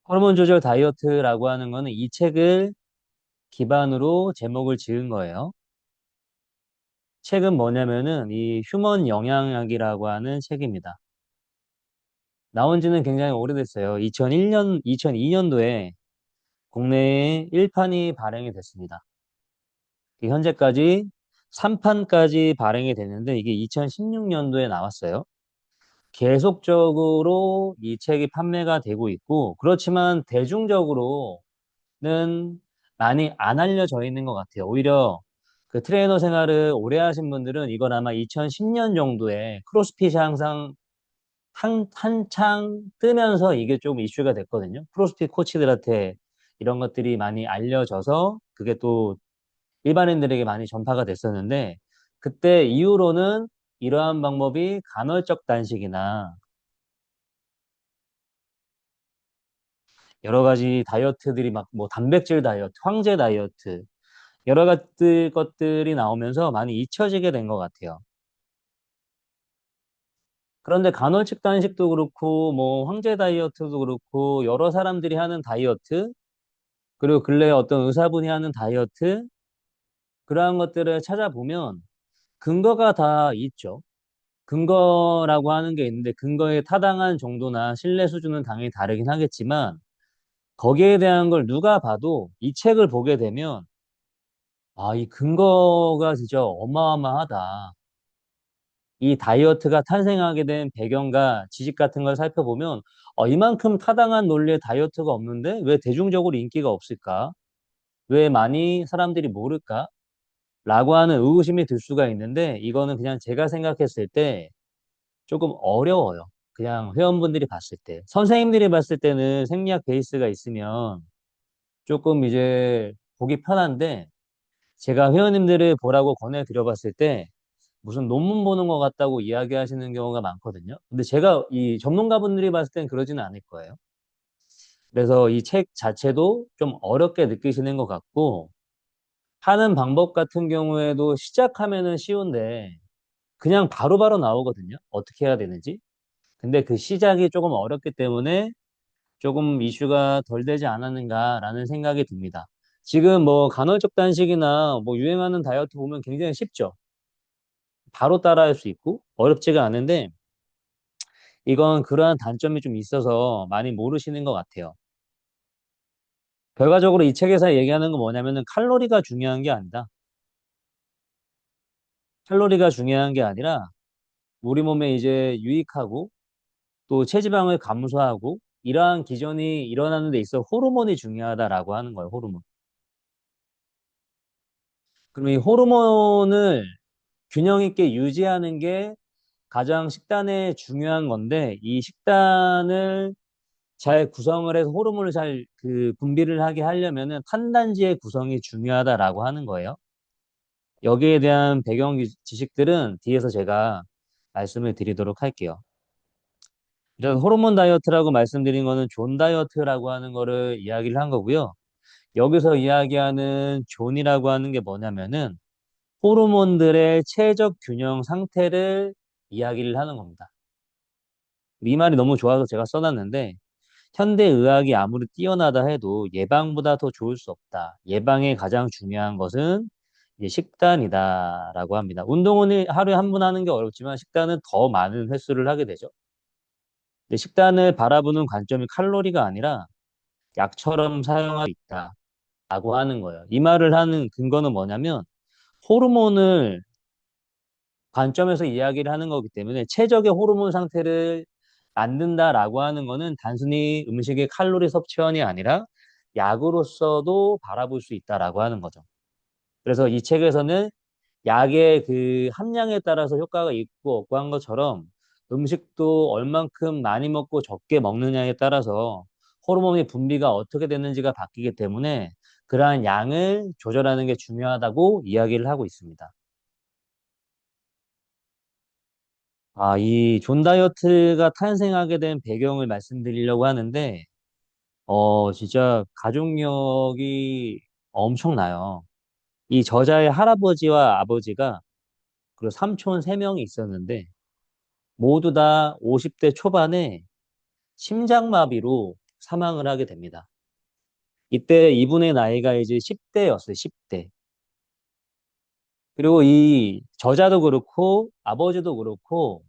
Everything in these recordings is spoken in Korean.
호르몬 조절 다이어트라고 하는 거는 이 책을 기반으로 제목을 지은 거예요. 책은 뭐냐면은 이 휴먼 영양학이라고 하는 책입니다. 나온 지는 굉장히 오래됐어요. 2002년도에 국내에 1판이 발행이 됐습니다. 현재까지 3판까지 발행이 됐는데 이게 2016년도에 나왔어요. 계속적으로 이 책이 판매가 되고 있고, 그렇지만 대중적으로는 많이 안 알려져 있는 것 같아요. 오히려 그 트레이너 생활을 오래 하신 분들은 이걸 아마 2010년 정도에 크로스핏이 항상 한창 뜨면서 이게 좀 이슈가 됐거든요. 크로스핏 코치들한테 이런 것들이 많이 알려져서 그게 또 일반인들에게 많이 전파가 됐었는데, 그때 이후로는 이러한 방법이 간헐적 단식이나 여러 가지 다이어트들이 막 뭐 단백질 다이어트, 황제 다이어트, 여러 가지 것들이 나오면서 많이 잊혀지게 된 것 같아요. 그런데 간헐적 단식도 그렇고, 뭐 황제 다이어트도 그렇고, 여러 사람들이 하는 다이어트, 그리고 근래에 어떤 의사분이 하는 다이어트, 그러한 것들을 찾아보면 근거가 다 있죠. 근거라고 하는 게 있는데 근거의 타당한 정도나 신뢰 수준은 당연히 다르긴 하겠지만 거기에 대한 걸 누가 봐도 이 책을 보게 되면 아, 이 근거가 진짜 어마어마하다. 이 다이어트가 탄생하게 된 배경과 지식 같은 걸 살펴보면 이만큼 타당한 논리의 다이어트가 없는데 왜 대중적으로 인기가 없을까? 왜 많이 사람들이 모를까? 라고 하는 의구심이 들 수가 있는데 이거는 그냥 제가 생각했을 때 조금 어려워요. 그냥 회원분들이 봤을 때. 선생님들이 봤을 때는 생리학 베이스가 있으면 조금 이제 보기 편한데 제가 회원님들을 보라고 권해드려 봤을 때 무슨 논문 보는 것 같다고 이야기하시는 경우가 많거든요. 근데 제가 이 전문가분들이 봤을 땐 그러지는 않을 거예요. 그래서 이 책 자체도 좀 어렵게 느끼시는 것 같고 하는 방법 같은 경우에도 시작하면은 쉬운데 그냥 바로바로 나오거든요. 어떻게 해야 되는지. 근데 그 시작이 조금 어렵기 때문에 조금 이슈가 덜 되지 않았는가라는 생각이 듭니다. 지금 뭐 간헐적 단식이나 뭐 유행하는 다이어트 보면 굉장히 쉽죠. 바로 따라할 수 있고 어렵지가 않은데 이건 그러한 단점이 좀 있어서 많이 모르시는 것 같아요. 결과적으로 이 책에서 얘기하는 건 뭐냐면은 칼로리가 중요한 게 아니다. 칼로리가 중요한 게 아니라 우리 몸에 이제 유익하고 또 체지방을 감소하고 이러한 기전이 일어나는 데 있어 호르몬이 중요하다라고 하는 거예요. 호르몬. 그럼 이 호르몬을 균형 있게 유지하는 게 가장 식단에 중요한 건데 이 식단을 잘 구성을 해서 호르몬을 잘 그 분비를 하게 하려면은 탄단지의 구성이 중요하다라고 하는 거예요. 여기에 대한 배경 지식들은 뒤에서 제가 말씀을 드리도록 할게요. 이런 호르몬 다이어트라고 말씀드린 거는 존 다이어트라고 하는 거를 이야기를 한 거고요. 여기서 이야기하는 존이라고 하는 게 뭐냐면은 호르몬들의 체적 균형 상태를 이야기를 하는 겁니다. 이 말이 너무 좋아서 제가 써놨는데 현대의학이 아무리 뛰어나다 해도 예방보다 더 좋을 수 없다. 예방에 가장 중요한 것은 이제 식단이다라고 합니다. 운동은 하루에 한 번 하는 게 어렵지만 식단은 더 많은 횟수를 하게 되죠. 근데 식단을 바라보는 관점이 칼로리가 아니라 약처럼 사용할 수 있다라고 하는 거예요. 이 말을 하는 근거는 뭐냐면 호르몬을 관점에서 이야기를 하는 거기 때문에 최적의 호르몬 상태를 만든다라고 하는 거는 단순히 음식의 칼로리 섭취원이 아니라 약으로서도 바라볼 수 있다라고 하는 거죠. 그래서 이 책에서는 약의 그 함량에 따라서 효과가 있고 없고 한 것처럼 음식도 얼만큼 많이 먹고 적게 먹느냐에 따라서 호르몬의 분비가 어떻게 되는지가 바뀌기 때문에 그러한 양을 조절하는 게 중요하다고 이야기를 하고 있습니다. 아, 이 존 다이어트가 탄생하게 된 배경을 말씀드리려고 하는데, 진짜 가족력이 엄청나요. 이 저자의 할아버지와 아버지가 그리고 삼촌 세명이 있었는데, 모두 다 50대 초반에 심장마비로 사망을 하게 됩니다. 이때 이분의 나이가 이제 10대였어요, 10대. 그리고 이 저자도 그렇고 아버지도 그렇고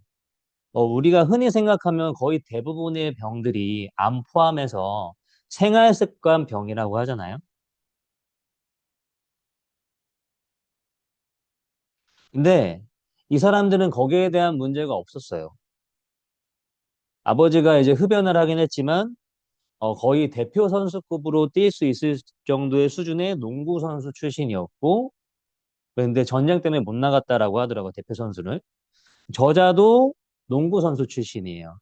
우리가 흔히 생각하면 거의 대부분의 병들이 암 포함해서 생활습관 병이라고 하잖아요. 근데 이 사람들은 거기에 대한 문제가 없었어요. 아버지가 이제 흡연을 하긴 했지만 거의 대표 선수급으로 뛸 수 있을 정도의 수준의 농구 선수 출신이었고, 근데 전쟁 때문에 못 나갔다라고 하더라고요, 대표 선수를. 저자도 농구 선수 출신이에요.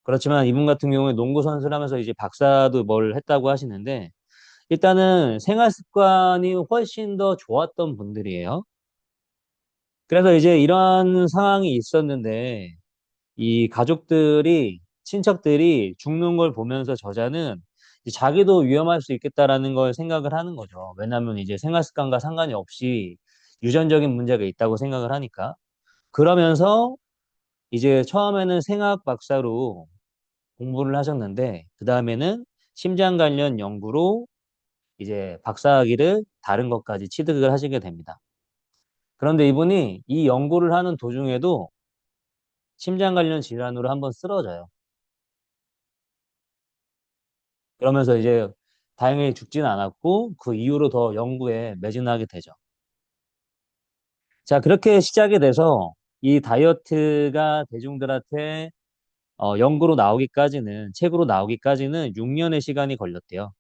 그렇지만 이분 같은 경우에 농구 선수를 하면서 이제 박사도 뭘 했다고 하시는데, 일단은 생활 습관이 훨씬 더 좋았던 분들이에요. 그래서 이제 이러한 상황이 있었는데, 이 가족들이, 친척들이 죽는 걸 보면서 저자는 이제 자기도 위험할 수 있겠다라는 걸 생각을 하는 거죠. 왜냐하면 이제 생활 습관과 상관이 없이 유전적인 문제가 있다고 생각을 하니까. 그러면서 이제 처음에는 생학 박사로 공부를 하셨는데, 그 다음에는 심장 관련 연구로 이제 박사학위를 다른 것까지 취득을 하시게 됩니다. 그런데 이분이 이 연구를 하는 도중에도 심장 관련 질환으로 한번 쓰러져요. 그러면서 이제 다행히 죽지는 않았고 그 이후로 더 연구에 매진하게 되죠. 자, 그렇게 시작이 돼서 이 다이어트가 대중들한테 연구로 나오기까지는, 책으로 나오기까지는 6년의 시간이 걸렸대요.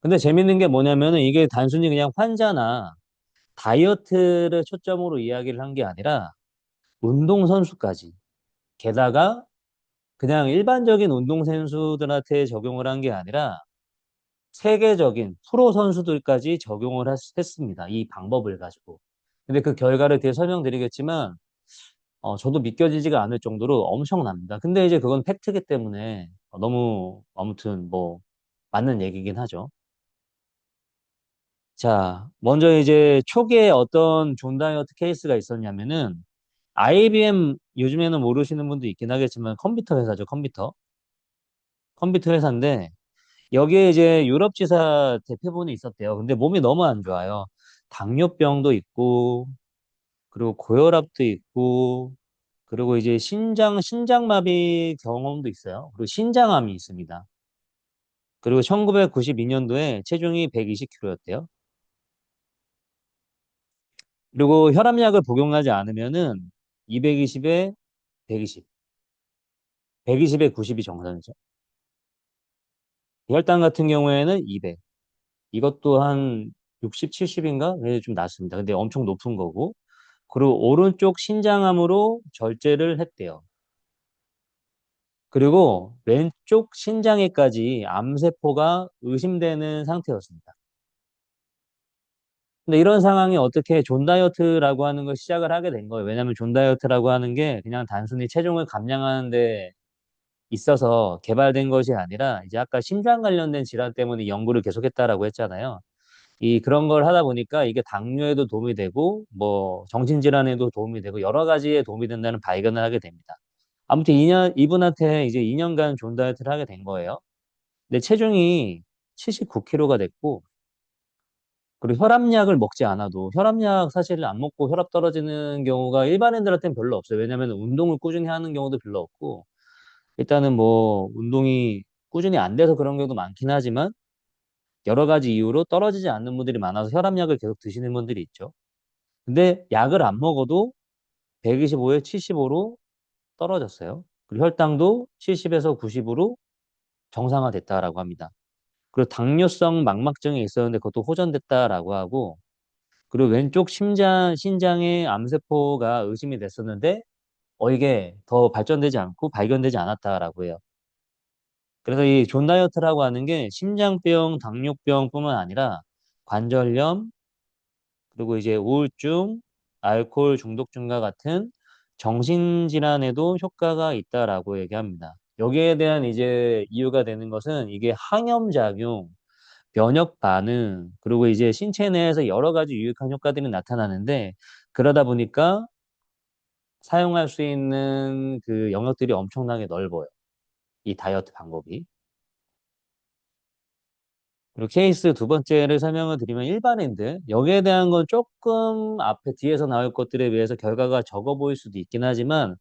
근데 재밌는 게 뭐냐면은 이게 단순히 그냥 환자나 다이어트를 초점으로 이야기를 한 게 아니라 운동선수까지. 게다가 그냥 일반적인 운동선수들한테 적용을 한 게 아니라 세계적인 프로 선수들까지 적용을 했습니다. 이 방법을 가지고. 근데 그 결과를 뒤에 설명드리겠지만, 저도 믿겨지지가 않을 정도로 엄청납니다. 근데 이제 그건 팩트기 때문에 너무 아무튼 뭐 맞는 얘기긴 하죠. 자, 먼저 이제 초기에 어떤 존 다이어트 케이스가 있었냐면은 IBM 요즘에는 모르시는 분도 있긴 하겠지만 컴퓨터 회사죠, 컴퓨터. 컴퓨터 회사인데 여기에 이제 유럽 지사 대표분이 있었대요. 근데 몸이 너무 안 좋아요. 당뇨병도 있고, 그리고 고혈압도 있고, 그리고 이제 신장마비 경험도 있어요. 그리고 신장암이 있습니다. 그리고 1992년도에 체중이 120kg였대요. 그리고 혈압약을 복용하지 않으면은 220에 120, 120에 90이 정상이죠. 혈당 같은 경우에는 200. 이것도 한 60, 70인가? 좀 낮습니다. 근데 엄청 높은 거고. 그리고 오른쪽 신장암으로 절제를 했대요. 그리고 왼쪽 신장에까지 암세포가 의심되는 상태였습니다. 근데 이런 상황이 어떻게 존 다이어트라고 하는 걸 시작을 하게 된 거예요. 왜냐하면 존 다이어트라고 하는 게 그냥 단순히 체중을 감량하는 데 있어서 개발된 것이 아니라 이제 아까 심장 관련된 질환 때문에 연구를 계속했다라고 했잖아요. 그런 걸 하다 보니까 이게 당뇨에도 도움이 되고 뭐 정신질환에도 도움이 되고 여러 가지에 도움이 된다는 발견을 하게 됩니다. 아무튼 이분한테 이제 2년간 존 다이어트를 하게 된 거예요. 근데 체중이 79kg가 됐고, 그리고 혈압약을 먹지 않아도, 혈압약 사실 안 먹고 혈압 떨어지는 경우가 일반인들한테는 별로 없어요. 왜냐하면 운동을 꾸준히 하는 경우도 별로 없고, 일단은 뭐 운동이 꾸준히 안 돼서 그런 경우도 많긴 하지만 여러 가지 이유로 떨어지지 않는 분들이 많아서 혈압약을 계속 드시는 분들이 있죠. 근데 약을 안 먹어도 125에 75로 떨어졌어요. 그리고 혈당도 70에서 90으로 정상화됐다라고 합니다. 그리고 당뇨성 망막증이 있었는데 그것도 호전됐다라고 하고, 그리고 왼쪽 신장의 암세포가 의심이 됐었는데 이게 더 발전되지 않고 발견되지 않았다라고 해요. 그래서 이 존 다이어트라고 하는 게 심장병, 당뇨병뿐만 아니라 관절염, 그리고 이제 우울증, 알코올 중독증과 같은 정신질환에도 효과가 있다라고 얘기합니다. 여기에 대한 이제 이유가 되는 것은 이게 항염작용, 면역 반응, 그리고 이제 신체 내에서 여러 가지 유익한 효과들이 나타나는데 그러다 보니까 사용할 수 있는 그 영역들이 엄청나게 넓어요. 이 다이어트 방법이. 그리고 케이스 두 번째를 설명을 드리면 일반인들, 여기에 대한 건 조금 앞에 뒤에서 나올 것들에 비해서 결과가 적어 보일 수도 있긴 하지만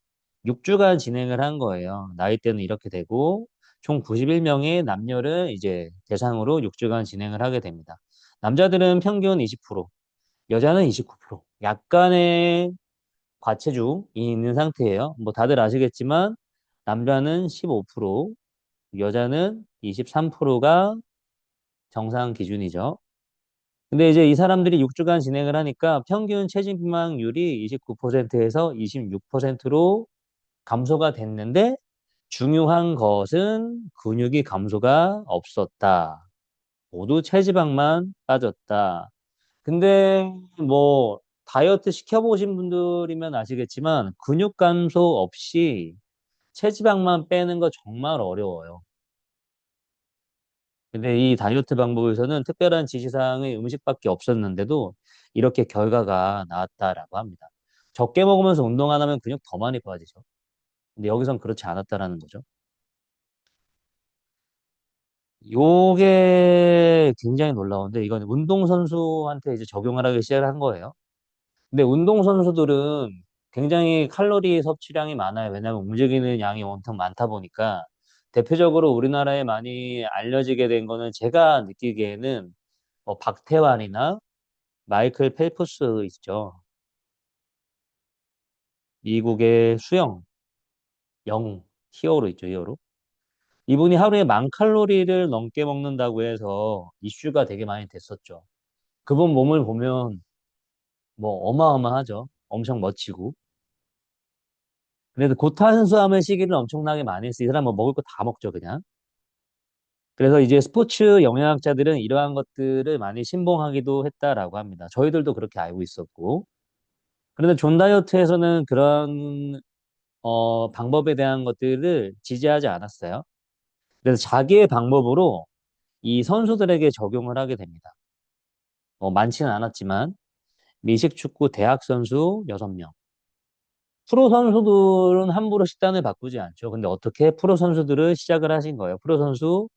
6주간 진행을 한 거예요. 나이대는 이렇게 되고 총 91명의 남녀를 이제 대상으로 6주간 진행을 하게 됩니다. 남자들은 평균 20%, 여자는 29%. 약간의 과체중이 있는 상태예요. 뭐 다들 아시겠지만 남자는 15%, 여자는 23%가 정상 기준이죠. 근데 이제 이 사람들이 6주간 진행을 하니까 평균 체지방률이 29%에서 26%로 감소가 됐는데 중요한 것은 근육이 감소가 없었다. 모두 체지방만 빠졌다. 근데 뭐 다이어트 시켜보신 분들이면 아시겠지만 근육 감소 없이 체지방만 빼는 거 정말 어려워요. 근데 이 다이어트 방법에서는 특별한 지시사항의 음식밖에 없었는데도 이렇게 결과가 나왔다라고 합니다. 적게 먹으면서 운동 안 하면 근육 더 많이 빠지죠. 근데 여기선 그렇지 않았다라는 거죠. 요게 굉장히 놀라운데 이건 운동선수한테 이제 적용을 하기 시작한 거예요. 근데 운동선수들은 굉장히 칼로리 섭취량이 많아요. 왜냐하면 움직이는 양이 엄청 많다 보니까 대표적으로 우리나라에 많이 알려지게 된 거는 제가 느끼기에는 박태환이나 마이클 펠프스 있죠. 미국의 수영, 영, 히어로 있죠, 히어로. 이분이 하루에 10,000칼로리를 넘게 먹는다고 해서 이슈가 되게 많이 됐었죠. 그분 몸을 보면 뭐 어마어마하죠. 엄청 멋지고. 그래도 고탄수화물 시기를 엄청나게 많이 했어요. 이 사람 뭐 먹을 거 다 먹죠, 그냥. 그래서 이제 스포츠 영양학자들은 이러한 것들을 많이 신봉하기도 했다라고 합니다. 저희들도 그렇게 알고 있었고. 그런데 존 다이어트에서는 그런 방법에 대한 것들을 지지하지 않았어요. 그래서 자기의 방법으로 이 선수들에게 적용을 하게 됩니다. 많지는 않았지만 미식축구 대학 선수 6명. 프로 선수들은 함부로 식단을 바꾸지 않죠. 근데 어떻게 프로 선수들을 시작을 하신 거예요? 프로 선수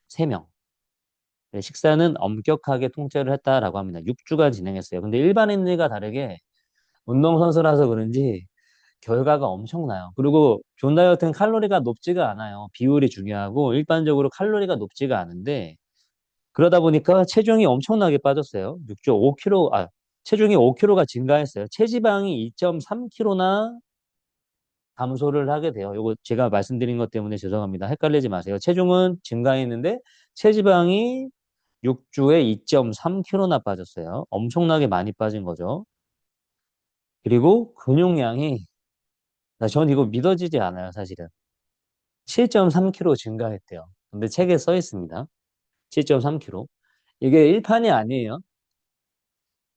3명. 식사는 엄격하게 통제를 했다라고 합니다. 6주간 진행했어요. 근데 일반인들과 다르게 운동선수라서 그런지 결과가 엄청나요. 그리고 존 다이어트는 칼로리가 높지가 않아요. 비율이 중요하고 일반적으로 칼로리가 높지가 않은데 그러다 보니까 체중이 엄청나게 빠졌어요. 6.5kg, 체중이 5kg가 증가했어요. 체지방이 2.3kg나 감소를 하게 돼요. 이거 제가 말씀드린 것 때문에 죄송합니다. 헷갈리지 마세요. 체중은 증가했는데 체지방이 6주에 2.3kg나 빠졌어요. 엄청나게 많이 빠진 거죠. 그리고 근육량이 전 이거 믿어지지 않아요, 사실은. 7.3kg 증가했대요. 근데 책에 써 있습니다. 7.3kg. 이게 1판이 아니에요.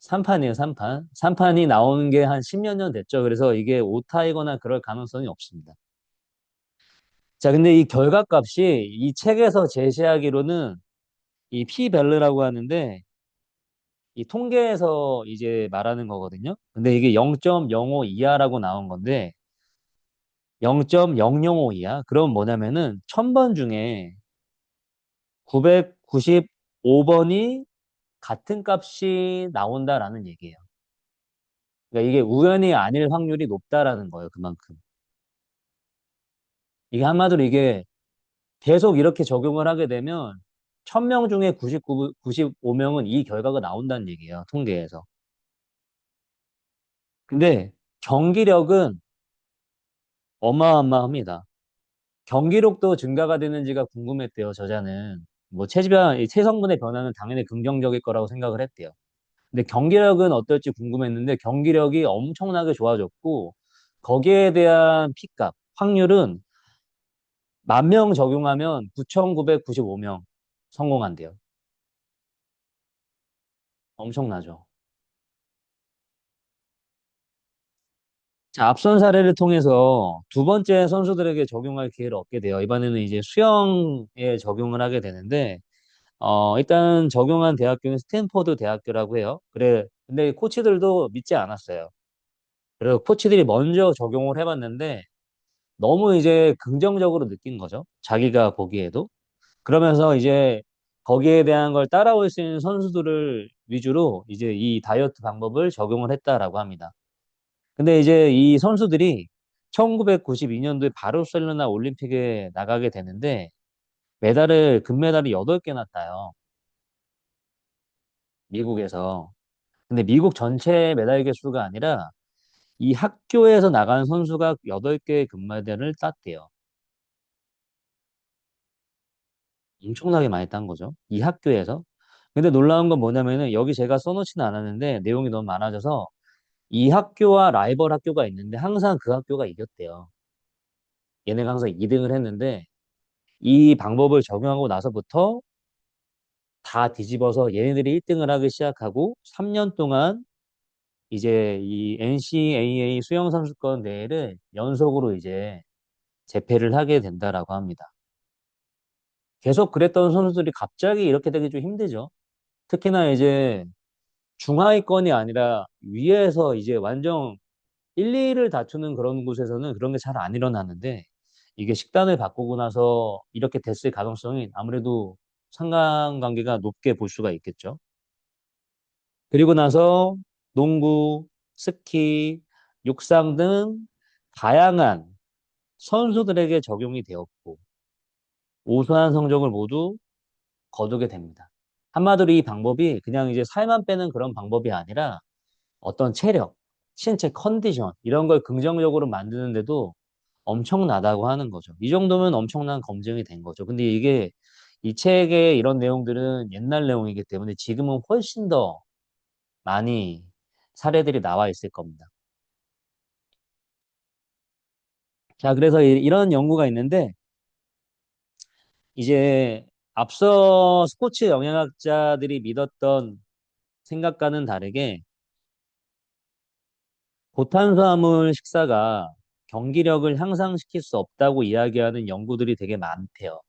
3판이에요, 3판. 3판이 나오는 게 한 10몇 년 됐죠. 그래서 이게 오타이거나 그럴 가능성이 없습니다. 자, 근데 이 결과값이 이 책에서 제시하기로는 이 P-밸류라고 하는데 이 통계에서 이제 말하는 거거든요. 근데 이게 0.05 이하라고 나온 건데 0.005 이하? 그럼 뭐냐면은 1000번 중에 995번이 같은 값이 나온다라는 얘기예요. 그러니까 이게 우연이 아닐 확률이 높다라는 거예요. 그만큼. 이게 한마디로 이게 계속 이렇게 적용을 하게 되면 1000명 중에 99, 95명은 이 결과가 나온다는 얘기예요. 통계에서. 근데 경기력은 어마어마합니다. 경기력도 증가가 되는지가 궁금했대요, 저자는. 뭐 체지방, 이 체성분의 변화는 당연히 긍정적일 거라고 생각을 했대요. 근데 경기력은 어떨지 궁금했는데 경기력이 엄청나게 좋아졌고 거기에 대한 P값, 확률은 10,000명 적용하면 9,995명 성공한대요. 엄청나죠. 자, 앞선 사례를 통해서 두 번째 선수들에게 적용할 기회를 얻게 돼요. 이번에는 이제 수영에 적용을 하게 되는데 일단 적용한 대학교는 스탠포드 대학교라고 해요. 그래. 근데 코치들도 믿지 않았어요. 그래서 코치들이 먼저 적용을 해봤는데 너무 이제 긍정적으로 느낀 거죠. 자기가 보기에도. 그러면서 이제 거기에 대한 걸 따라올 수 있는 선수들을 위주로 이제 이 다이어트 방법을 적용을 했다라고 합니다. 근데 이제 이 선수들이 1992년도에 바르셀로나 올림픽에 나가게 되는데 금메달을 8개나 따요. 미국에서. 근데 미국 전체 메달 개수가 아니라 이 학교에서 나간 선수가 8개의 금메달을 땄대요. 엄청나게 많이 딴 거죠. 이 학교에서. 근데 놀라운 건 뭐냐면은 여기 제가 써놓지는 않았는데 내용이 너무 많아져서 이 학교와 라이벌 학교가 있는데 항상 그 학교가 이겼대요. 얘네가 항상 2등을 했는데 이 방법을 적용하고 나서부터 다 뒤집어서 얘네들이 1등을 하기 시작하고 3년 동안 이제 이 NCAA 수영 선수권 대회를 연속으로 이제 재패를 하게 된다라고 합니다. 계속 그랬던 선수들이 갑자기 이렇게 되기 좀 힘들죠. 특히나 이제 중하위권이 아니라 위에서 이제 완전 1, 2위를 다투는 그런 곳에서는 그런 게 잘 안 일어나는데 이게 식단을 바꾸고 나서 이렇게 됐을 가능성이 아무래도 상관관계가 높게 볼 수가 있겠죠. 그리고 나서 농구, 스키, 육상 등 다양한 선수들에게 적용이 되었고 우수한 성적을 모두 거두게 됩니다. 한마디로 이 방법이 그냥 이제 살만 빼는 그런 방법이 아니라 어떤 체력, 신체 컨디션 이런 걸 긍정적으로 만드는데도 엄청나다고 하는 거죠. 이 정도면 엄청난 검증이 된 거죠. 근데 이게 이 책의 이런 내용들은 옛날 내용이기 때문에 지금은 훨씬 더 많이 사례들이 나와 있을 겁니다. 자, 그래서 이런 연구가 있는데 이제 앞서 스포츠 영양학자들이 믿었던 생각과는 다르게 고탄수화물 식사가 경기력을 향상시킬 수 없다고 이야기하는 연구들이 되게 많대요.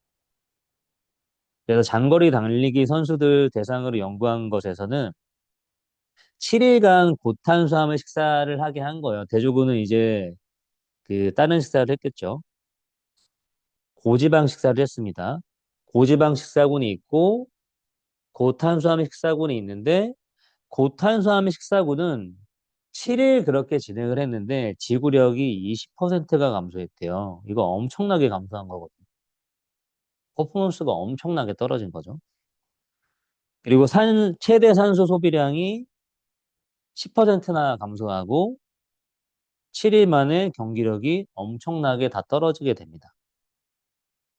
그래서 장거리 달리기 선수들 대상으로 연구한 것에서는 7일간 고탄수화물 식사를 하게 한 거예요. 대부분은 이제 그 다른 식사를 했겠죠. 고지방 식사를 했습니다. 고지방 식사군이 있고 고탄수화물 식사군이 있는데 고탄수화물 식사군은 7일 그렇게 진행을 했는데 지구력이 20%가 감소했대요. 이거 엄청나게 감소한 거거든요. 퍼포먼스가 엄청나게 떨어진 거죠. 그리고 최대 산소 소비량이 10%나 감소하고 7일 만에 경기력이 엄청나게 다 떨어지게 됩니다.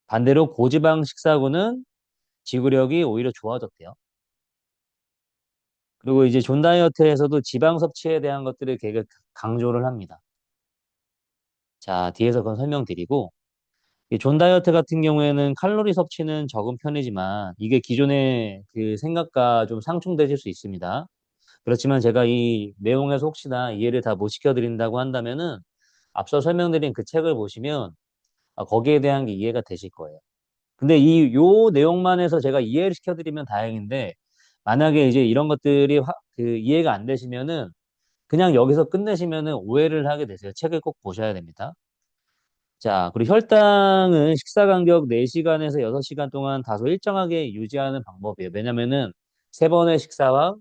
반대로 고지방 식사군은 지구력이 오히려 좋아졌대요. 그리고 이제 존 다이어트에서도 지방 섭취에 대한 것들을 되게 강조를 합니다. 자, 뒤에서 그건 설명드리고 이존 다이어트 같은 경우에는 칼로리 섭취는 적은 편이지만 이게 기존의 그 생각과 좀 상충되실 수 있습니다. 그렇지만 제가 이 내용에서 혹시나 이해를 다 못 시켜드린다고 한다면은 앞서 설명드린 그 책을 보시면 거기에 대한 게 이해가 되실 거예요. 근데 요 내용만 해서 제가 이해를 시켜드리면 다행인데 만약에 이제 이런 것들이 그 이해가 안 되시면은 그냥 여기서 끝내시면은 오해를 하게 되세요. 책을 꼭 보셔야 됩니다. 자, 그리고 혈당은 식사 간격 4시간에서 6시간 동안 다소 일정하게 유지하는 방법이에요. 왜냐면은 3번의 식사와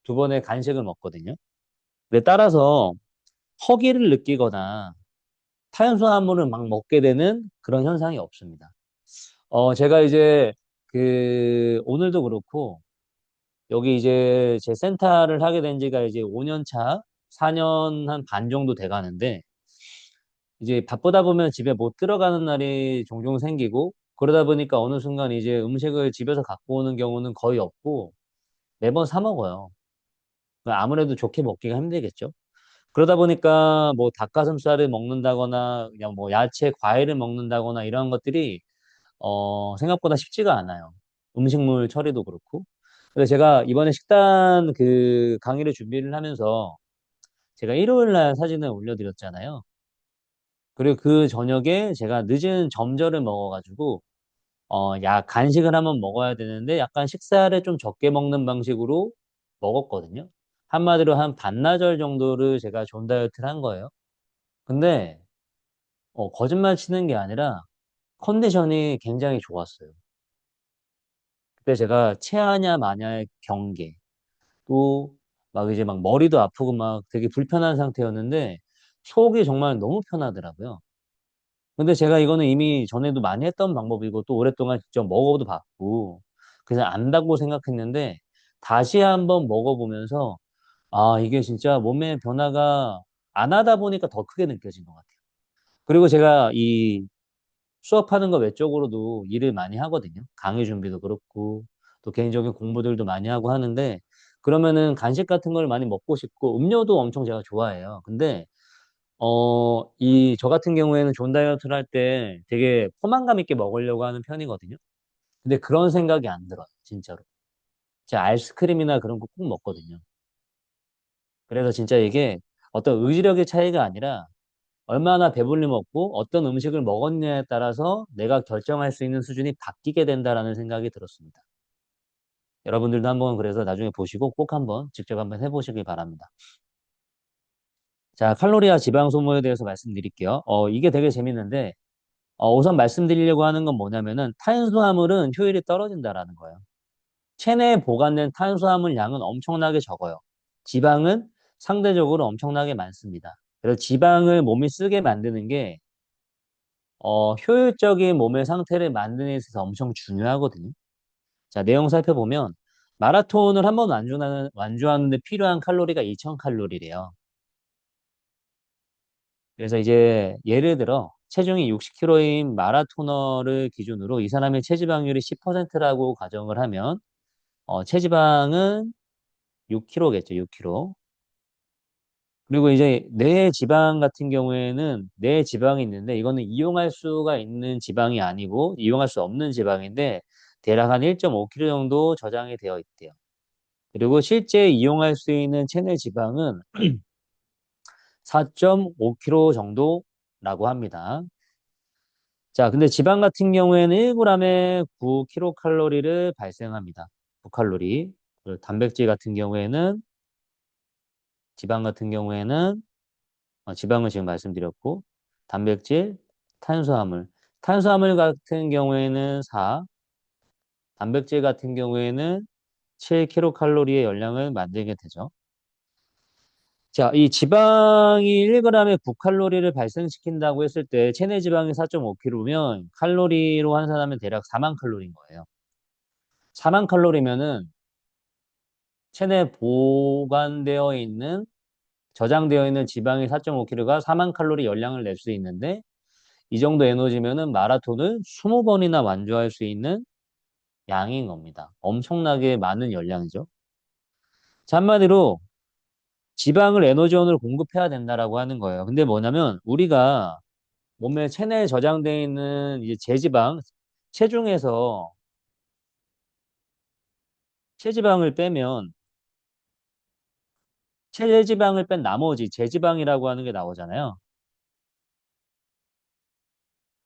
2번의 간식을 먹거든요. 근데 따라서 허기를 느끼거나 탄수화물을 막 먹게 되는 그런 현상이 없습니다. 제가 이제 오늘도 그렇고 여기 이제 제 센터를 하게 된 지가 이제 5년 차, 4년 한 반 정도 돼 가는데 이제 바쁘다 보면 집에 못 들어가는 날이 종종 생기고 그러다 보니까 어느 순간 이제 음식을 집에서 갖고 오는 경우는 거의 없고 매번 사 먹어요. 아무래도 좋게 먹기가 힘들겠죠. 그러다 보니까 뭐 닭가슴살을 먹는다거나 그냥 뭐 야채, 과일을 먹는다거나 이런 것들이 생각보다 쉽지가 않아요. 음식물 처리도 그렇고. 그래서 제가 이번에 식단 그 강의를 준비를 하면서 제가 일요일 날 사진을 올려드렸잖아요. 그리고 그 저녁에 제가 늦은 점저를 먹어가지고 간식을 한번 먹어야 되는데 약간 식사를 좀 적게 먹는 방식으로 먹었거든요. 한마디로 한 반나절 정도를 제가 존 다이어트를 한 거예요. 근데 거짓말 치는 게 아니라 컨디션이 굉장히 좋았어요. 그때 제가 체하냐 마냐의 경계, 또 막 이제 막 머리도 아프고 막 되게 불편한 상태였는데 속이 정말 너무 편하더라고요. 근데 제가 이거는 이미 전에도 많이 했던 방법이고 또 오랫동안 직접 먹어도 봤고 그래서 안다고 생각했는데 다시 한번 먹어보면서 아, 이게 진짜 몸의 변화가 안 하다 보니까 더 크게 느껴진 것 같아요. 그리고 제가 이 수업하는 거 외적으로도 일을 많이 하거든요. 강의 준비도 그렇고 또 개인적인 공부들도 많이 하고 하는데 그러면은 간식 같은 걸 많이 먹고 싶고 음료도 엄청 제가 좋아해요. 근데 저 같은 경우에는 존 다이어트를 할 때 되게 포만감 있게 먹으려고 하는 편이거든요. 근데 그런 생각이 안 들어요, 진짜로. 제가 아이스크림이나 그런 거 꼭 먹거든요. 그래서 진짜 이게 어떤 의지력의 차이가 아니라 얼마나 배불리 먹고 어떤 음식을 먹었냐에 따라서 내가 결정할 수 있는 수준이 바뀌게 된다라는 생각이 들었습니다. 여러분들도 한번 그래서 나중에 보시고 꼭 한번 직접 한번 해보시길 바랍니다. 자, 칼로리와 지방 소모에 대해서 말씀드릴게요. 이게 되게 재밌는데 우선 말씀드리려고 하는 건 뭐냐면은 탄수화물은 효율이 떨어진다라는 거예요. 체내에 보관된 탄수화물 양은 엄청나게 적어요. 지방은 상대적으로 엄청나게 많습니다. 그래서 지방을 몸이 쓰게 만드는 게 효율적인 몸의 상태를 만드는 데 있어서 엄청 중요하거든요. 자, 내용 살펴보면 마라톤을 한 번 완주하는데 필요한 칼로리가 2000칼로리래요. 그래서 이제 예를 들어 체중이 60kg인 마라토너를 기준으로 이 사람의 체지방률이 10%라고 가정을 하면 체지방은 6kg겠죠, 6kg. 그리고 이제 뇌 지방 같은 경우에는 뇌 지방이 있는데 이거는 이용할 수가 있는 지방이 아니고 이용할 수 없는 지방인데 대략 한 1.5kg 정도 저장이 되어 있대요. 그리고 실제 이용할 수 있는 체내 지방은 4.5kg 정도라고 합니다. 자, 근데 지방 같은 경우에는 1g에 9kcal를 발생합니다. 9칼로리. 그리고 단백질 같은 경우에는 지방 같은 경우에는 지방은 지금 말씀드렸고 단백질, 탄수화물. 탄수화물 같은 경우에는 4, 단백질 같은 경우에는 7kcal의 열량을 만들게 되죠. 자, 이 지방이 1g에 9칼로리를 발생시킨다고 했을 때 체내 지방이 4.5kg면 칼로리로 환산하면 대략 4만 칼로리인 거예요. 4만 칼로리면은 체내에 보관되어 있는 저장되어 있는 지방이 4.5kg가 4만 칼로리 열량을 낼 수 있는데 이 정도 에너지면은 마라톤을 20번이나 완주할 수 있는 양인 겁니다. 엄청나게 많은 열량이죠. 자, 한마디로 지방을 에너지원으로 공급해야 된다라고 하는 거예요. 근데 뭐냐면 우리가 몸에 체내에 저장되어 있는 이제 제지방, 체중에서 체지방을 빼면 체지방을 뺀 나머지 제지방이라고 하는 게 나오잖아요.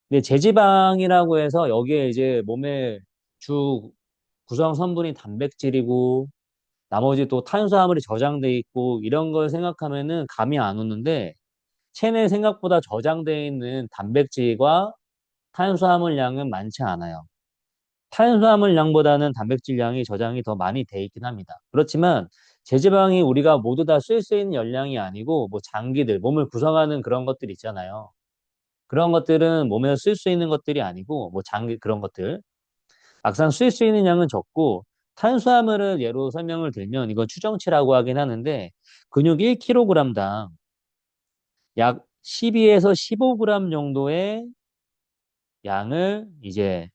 근데 제지방이라고 해서 여기에 이제 몸의 주 구성 성분이 단백질이고 나머지 또 탄수화물이 저장돼 있고 이런 걸 생각하면은 감이 안 오는데 체내 생각보다 저장돼 있는 단백질과 탄수화물 양은 많지 않아요. 탄수화물 양보다는 단백질 양이 저장이 더 많이 돼 있긴 합니다. 그렇지만 제지방이 우리가 모두 다 쓸 수 있는 열량이 아니고 뭐 장기들, 몸을 구성하는 그런 것들 있잖아요. 그런 것들은 몸에서 쓸 수 있는 것들이 아니고 뭐 장기 그런 것들 막상 쓸 수 있는 양은 적고 탄수화물을 예로 설명을 들면 이건 추정치라고 하긴 하는데 근육 1kg당 약 12에서 15g 정도의 양을 이제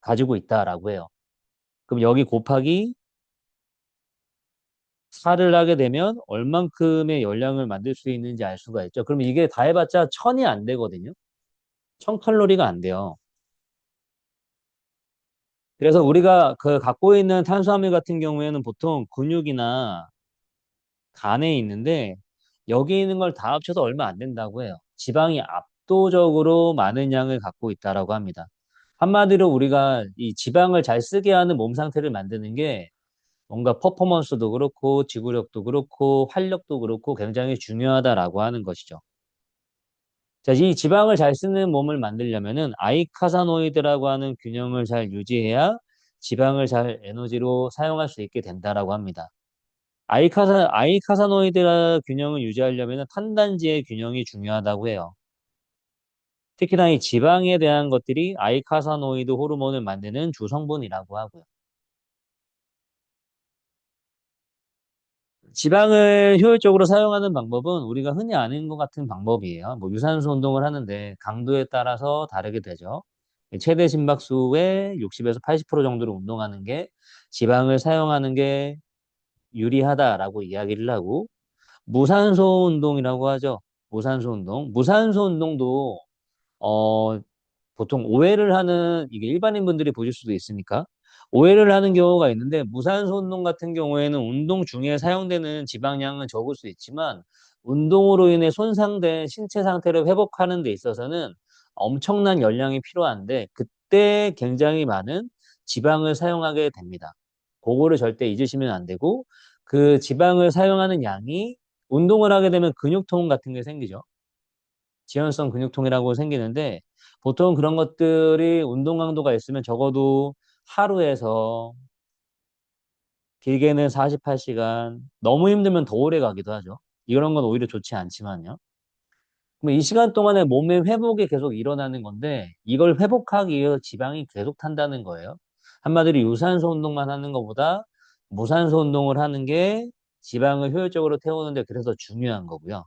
가지고 있다라고 해요. 그럼 여기 곱하기 4를 하게 되면 얼만큼의 열량을 만들 수 있는지 알 수가 있죠. 그럼 이게 다 해봤자 1000이 안 되거든요. 1000칼로리가 안 돼요. 그래서 우리가 그 갖고 있는 탄수화물 같은 경우에는 보통 근육이나 간에 있는데 여기 있는 걸 다 합쳐서 얼마 안 된다고 해요. 지방이 압도적으로 많은 양을 갖고 있다라고 합니다. 한마디로 우리가 이 지방을 잘 쓰게 하는 몸 상태를 만드는 게 뭔가 퍼포먼스도 그렇고 지구력도 그렇고 활력도 그렇고 굉장히 중요하다라고 하는 것이죠. 자, 이 지방을 잘 쓰는 몸을 만들려면은 아이카사노이드라고 하는 균형을 잘 유지해야 지방을 잘 에너지로 사용할 수 있게 된다라고 합니다. 아이카사노이드 균형을 유지하려면 탄단지의 균형이 중요하다고 해요. 특히나 이 지방에 대한 것들이 아이카사노이드 호르몬을 만드는 주성분이라고 하고요. 지방을 효율적으로 사용하는 방법은 우리가 흔히 아는 것 같은 방법이에요. 뭐 유산소 운동을 하는데 강도에 따라서 다르게 되죠. 최대 심박수의 60에서 80% 정도로 운동하는 게 지방을 사용하는 게 유리하다라고 이야기를 하고 무산소 운동이라고 하죠. 무산소 운동. 무산소 운동도 어, 보통 오해를 하는 이게 일반인 분들이 보실 수도 있으니까 오해를 하는 경우가 있는데 무산소 운동 같은 경우에는 운동 중에 사용되는 지방량은 적을 수 있지만 운동으로 인해 손상된 신체 상태를 회복하는 데 있어서는 엄청난 열량이 필요한데 그때 굉장히 많은 지방을 사용하게 됩니다. 그거를 절대 잊으시면 안 되고 그 지방을 사용하는 양이 운동을 하게 되면 근육통 같은 게 생기죠. 지연성 근육통이라고 생기는데 보통 그런 것들이 운동 강도가 있으면 적어도 하루에서 길게는 48시간, 너무 힘들면 더 오래 가기도 하죠. 이런 건 오히려 좋지 않지만요. 그럼 이 시간 동안에 몸의 회복이 계속 일어나는 건데 이걸 회복하기 위해서 지방이 계속 탄다는 거예요. 한마디로 유산소 운동만 하는 것보다 무산소 운동을 하는 게 지방을 효율적으로 태우는데 그래서 중요한 거고요.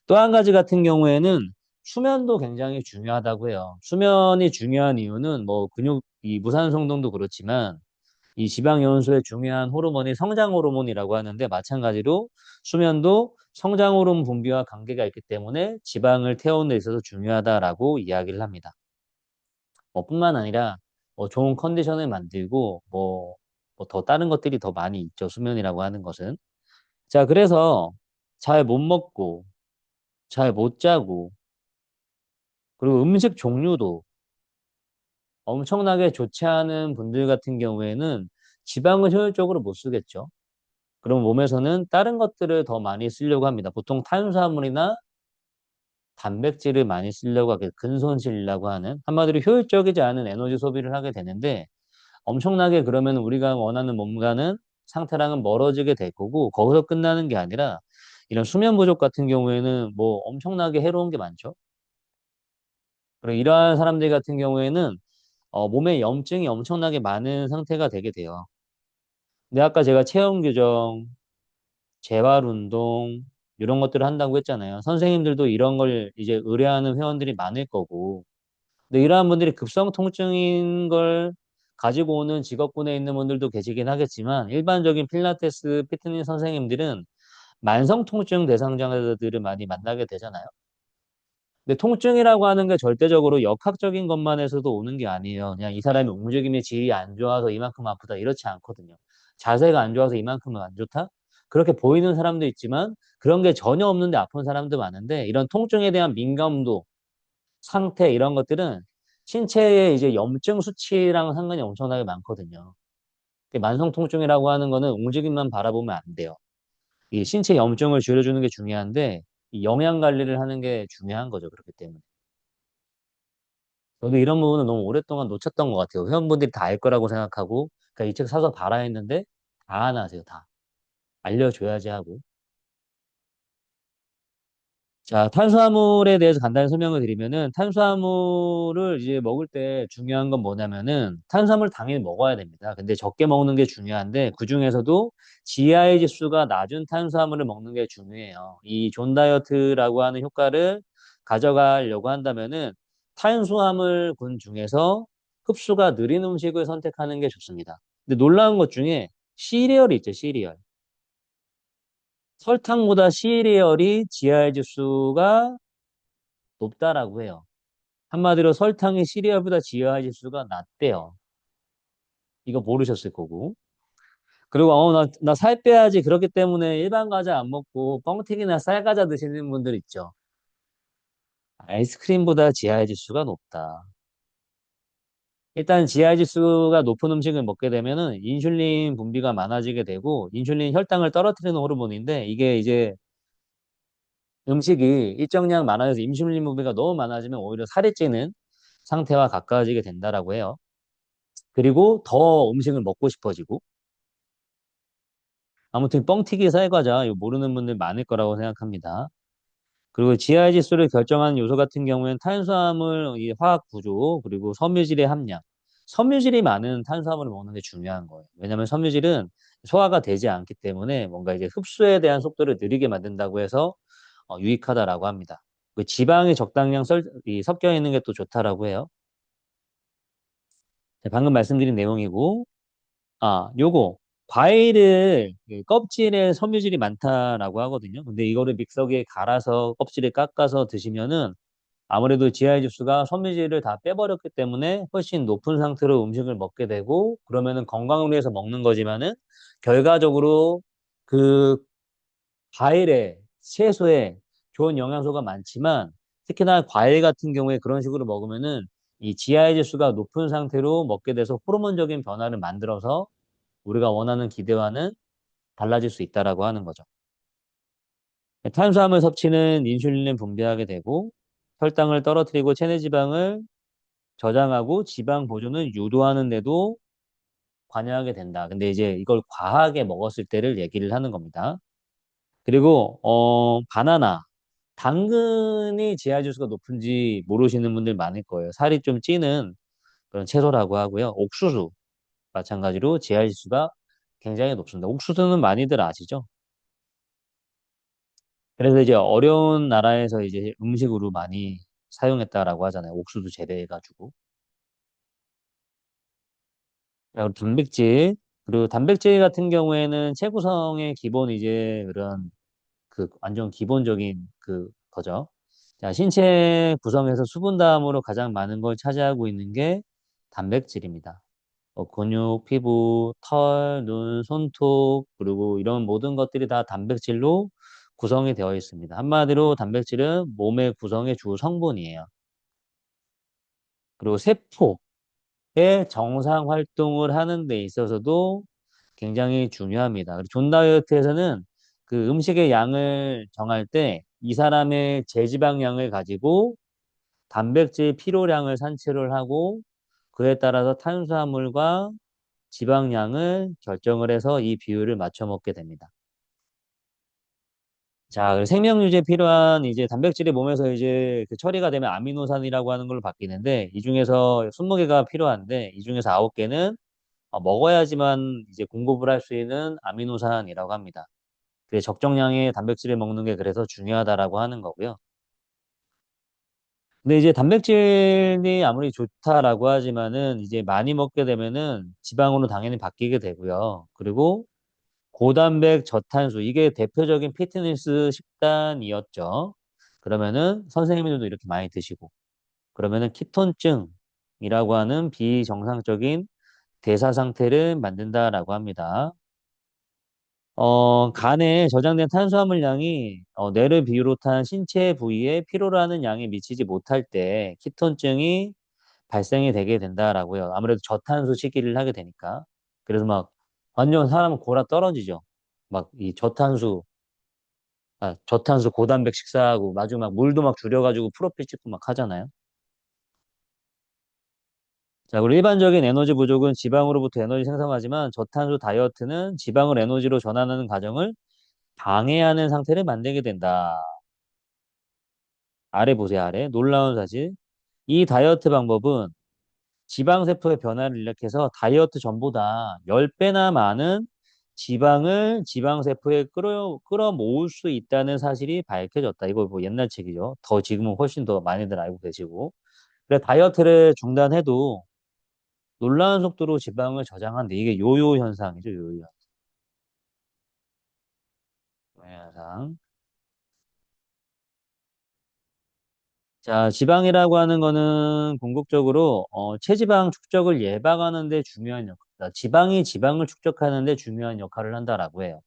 또 한 가지 같은 경우에는 수면도 굉장히 중요하다고 해요. 수면이 중요한 이유는 뭐 이 무산소 운동도 그렇지만 이 지방 요소의 중요한 호르몬이 성장 호르몬이라고 하는데 마찬가지로 수면도 성장 호르몬 분비와 관계가 있기 때문에 지방을 태우는 데 있어서 중요하다라고 이야기를 합니다. 뿐만 아니라 뭐 좋은 컨디션을 만들고 뭐 더 다른 것들이 더 많이 있죠. 수면이라고 하는 것은. 자, 그래서 잘 못 먹고 잘 못 자고 그리고 음식 종류도 엄청나게 좋지 않은 분들 같은 경우에는 지방을 효율적으로 못 쓰겠죠. 그럼 몸에서는 다른 것들을 더 많이 쓰려고 합니다. 보통 탄수화물이나 단백질을 많이 쓰려고 하게 근손실이라고 하는 한마디로 효율적이지 않은 에너지 소비를 하게 되는데 엄청나게 그러면 우리가 원하는 몸과는 상태랑은 멀어지게 될 거고 거기서 끝나는 게 아니라 이런 수면 부족 같은 경우에는 뭐 엄청나게 해로운 게 많죠. 그리고 이러한 사람들 같은 경우에는 몸에 염증이 엄청나게 많은 상태가 되게 돼요. 근데 아까 제가 체형 교정, 재활 운동 이런 것들을 한다고 했잖아요. 선생님들도 이런 걸 이제 의뢰하는 회원들이 많을 거고. 근데 이러한 분들이 급성 통증인 걸 가지고 오는 직업군에 있는 분들도 계시긴 하겠지만 일반적인 필라테스, 피트니스 선생님들은 만성 통증 대상자들을 많이 만나게 되잖아요. 근데 통증이라고 하는 게 절대적으로 역학적인 것만 해서도 오는 게 아니에요. 그냥 이 사람이 움직임의 질이 안 좋아서 이만큼 아프다 이렇지 않거든요. 자세가 안 좋아서 이만큼은 안 좋다? 그렇게 보이는 사람도 있지만 그런 게 전혀 없는데 아픈 사람도 많은데 이런 통증에 대한 민감도, 상태 이런 것들은 신체의 이제 염증 수치랑 상관이 엄청나게 많거든요. 만성 통증이라고 하는 거는 움직임만 바라보면 안 돼요. 이 신체 염증을 줄여주는 게 중요한데 이 영양 관리를 하는 게 중요한 거죠. 그렇기 때문에. 저도 이런 부분은 너무 오랫동안 놓쳤던 것 같아요. 회원분들이 다 알 거라고 생각하고, 그러니까 이 책 사서 봐라 했는데, 다 안 하세요, 다. 알려줘야지 하고. 자, 탄수화물에 대해서 간단히 설명을 드리면은, 탄수화물을 이제 먹을 때 중요한 건 뭐냐면은, 탄수화물 당연히 먹어야 됩니다. 근데 적게 먹는 게 중요한데, 그중에서도 GI 지수가 낮은 탄수화물을 먹는 게 중요해요. 이 존 다이어트라고 하는 효과를 가져가려고 한다면은, 탄수화물군 중에서 흡수가 느린 음식을 선택하는 게 좋습니다. 근데 놀라운 것 중에 시리얼이 있죠, 시리얼. 설탕보다 시리얼이 GI 지수가 높다라고 해요. 한마디로 설탕이 시리얼보다 GI 지수가 낮대요. 이거 모르셨을 거고. 그리고 나 살 빼야지 그렇기 때문에 일반 과자 안 먹고 뻥튀기나 쌀과자 드시는 분들 있죠. 아이스크림보다 GI 지수가 높다. 일단 GI 지수가 높은 음식을 먹게 되면은 인슐린 분비가 많아지게 되고 인슐린 혈당을 떨어뜨리는 호르몬인데 이게 이제 음식이 일정량 많아져서 인슐린 분비가 너무 많아지면 오히려 살이 찌는 상태와 가까워지게 된다라고 해요. 그리고 더 음식을 먹고 싶어지고. 아무튼 뻥튀기 쌀과자 이거 모르는 분들 많을 거라고 생각합니다. 그리고 GI 지수를 결정하는 요소 같은 경우에는 탄수화물, 이 화학 구조, 그리고 섬유질의 함량. 섬유질이 많은 탄수화물을 먹는 게 중요한 거예요. 왜냐하면 섬유질은 소화가 되지 않기 때문에 뭔가 이제 흡수에 대한 속도를 느리게 만든다고 해서 유익하다라고 합니다. 그 지방이 적당량 섞여 있는 게 또 좋다라고 해요. 네, 방금 말씀드린 내용이고, 요거. 과일을 그 껍질에 섬유질이 많다라고 하거든요. 근데 이거를 믹서기에 갈아서 껍질을 깎아서 드시면은 아무래도 GI 지수가 섬유질을 다 빼버렸기 때문에 훨씬 높은 상태로 음식을 먹게 되고 그러면은 건강을 위해서 먹는 거지만은 결과적으로 그 과일에 채소에 좋은 영양소가 많지만 특히나 과일 같은 경우에 그런 식으로 먹으면은 이 GI 지수가 높은 상태로 먹게 돼서 호르몬적인 변화를 만들어서 우리가 원하는 기대와는 달라질 수 있다라고 하는 거죠. 탄수화물 섭취는 인슐린을 분비하게 되고 혈당을 떨어뜨리고 체내 지방을 저장하고 지방 보존을 유도하는 데도 관여하게 된다. 근데 이제 이걸 과하게 먹었을 때를 얘기를 하는 겁니다. 그리고 바나나, 당근이 지하 지수가 높은지 모르시는 분들 많을 거예요. 살이 좀 찌는 그런 채소라고 하고요. 옥수수 마찬가지로 지하 지수가 굉장히 높습니다. 옥수수는 많이들 아시죠? 그래서 이제 어려운 나라에서 이제 음식으로 많이 사용했다라고 하잖아요. 옥수수 재배해가지고. 그리고 단백질. 그리고 단백질 같은 경우에는 체구성의 기본 이제 그런 그 완전 기본적인 그 거죠. 자, 신체 구성에서 수분 다음으로 가장 많은 걸 차지하고 있는 게 단백질입니다. 근육, 피부, 털, 눈, 손톱, 그리고 이런 모든 것들이 다 단백질로 구성이 되어 있습니다. 한마디로 단백질은 몸의 구성의 주 성분이에요. 그리고 세포의 정상 활동을 하는 데 있어서도 굉장히 중요합니다. 그리고 존 다이어트에서는 그 음식의 양을 정할 때 이 사람의 제지방량을 가지고 단백질 필요량을 산출을 하고 그에 따라서 탄수화물과 지방량을 결정을 해서 이 비율을 맞춰 먹게 됩니다. 자, 그리고 생명 유지에 필요한 이제 단백질이 몸에서 이제 그 처리가 되면 아미노산이라고 하는 걸로 바뀌는데 이 중에서 20개가 필요한데 이 중에서 9개는 먹어야지만 이제 공급을 할 수 있는 아미노산이라고 합니다. 그래서 적정량의 단백질을 먹는 게 그래서 중요하다라고 하는 거고요. 근데 이제 단백질이 아무리 좋다라고 하지만은 이제 많이 먹게 되면은 지방으로 당연히 바뀌게 되고요. 그리고 고단백 저탄수 이게 대표적인 피트니스 식단이었죠. 그러면은 선생님들도 이렇게 많이 드시고 그러면은 키톤증이라고 하는 비정상적인 대사 상태를 만든다라고 합니다. 간에 저장된 탄수화물량이 뇌를 비롯한 신체 부위에 필요로 하는 양에 미치지 못할 때 키톤증이 발생이 되게 된다라고요. 아무래도 저탄수 식이를 하게 되니까. 그래서 막 완전 사람은 골아 떨어지죠. 막 이 저탄수 고단백 식사하고 마지막 막 물도 막 줄여가지고 프로필 찍고 막 하잖아요. 자, 그리고 일반적인 에너지 부족은 지방으로부터 에너지 생성하지만 저탄수 다이어트는 지방을 에너지로 전환하는 과정을 방해하는 상태를 만들게 된다. 아래 보세요, 아래. 놀라운 사실. 이 다이어트 방법은 지방세포의 변화를 일으켜서 다이어트 전보다 10배나 많은 지방을 지방세포에 끌어모을 수 있다는 사실이 밝혀졌다. 이거 뭐 옛날 책이죠. 더 지금은 훨씬 더 많이들 알고 계시고. 그래, 다이어트를 중단해도 놀라운 속도로 지방을 저장하는데 이게 요요 현상이죠, 요요 현상. 자, 지방이라고 하는 거는 궁극적으로 체지방 축적을 예방하는 데 중요한 역할이다. 지방이 지방을 축적하는 데 중요한 역할을 한다라고 해요.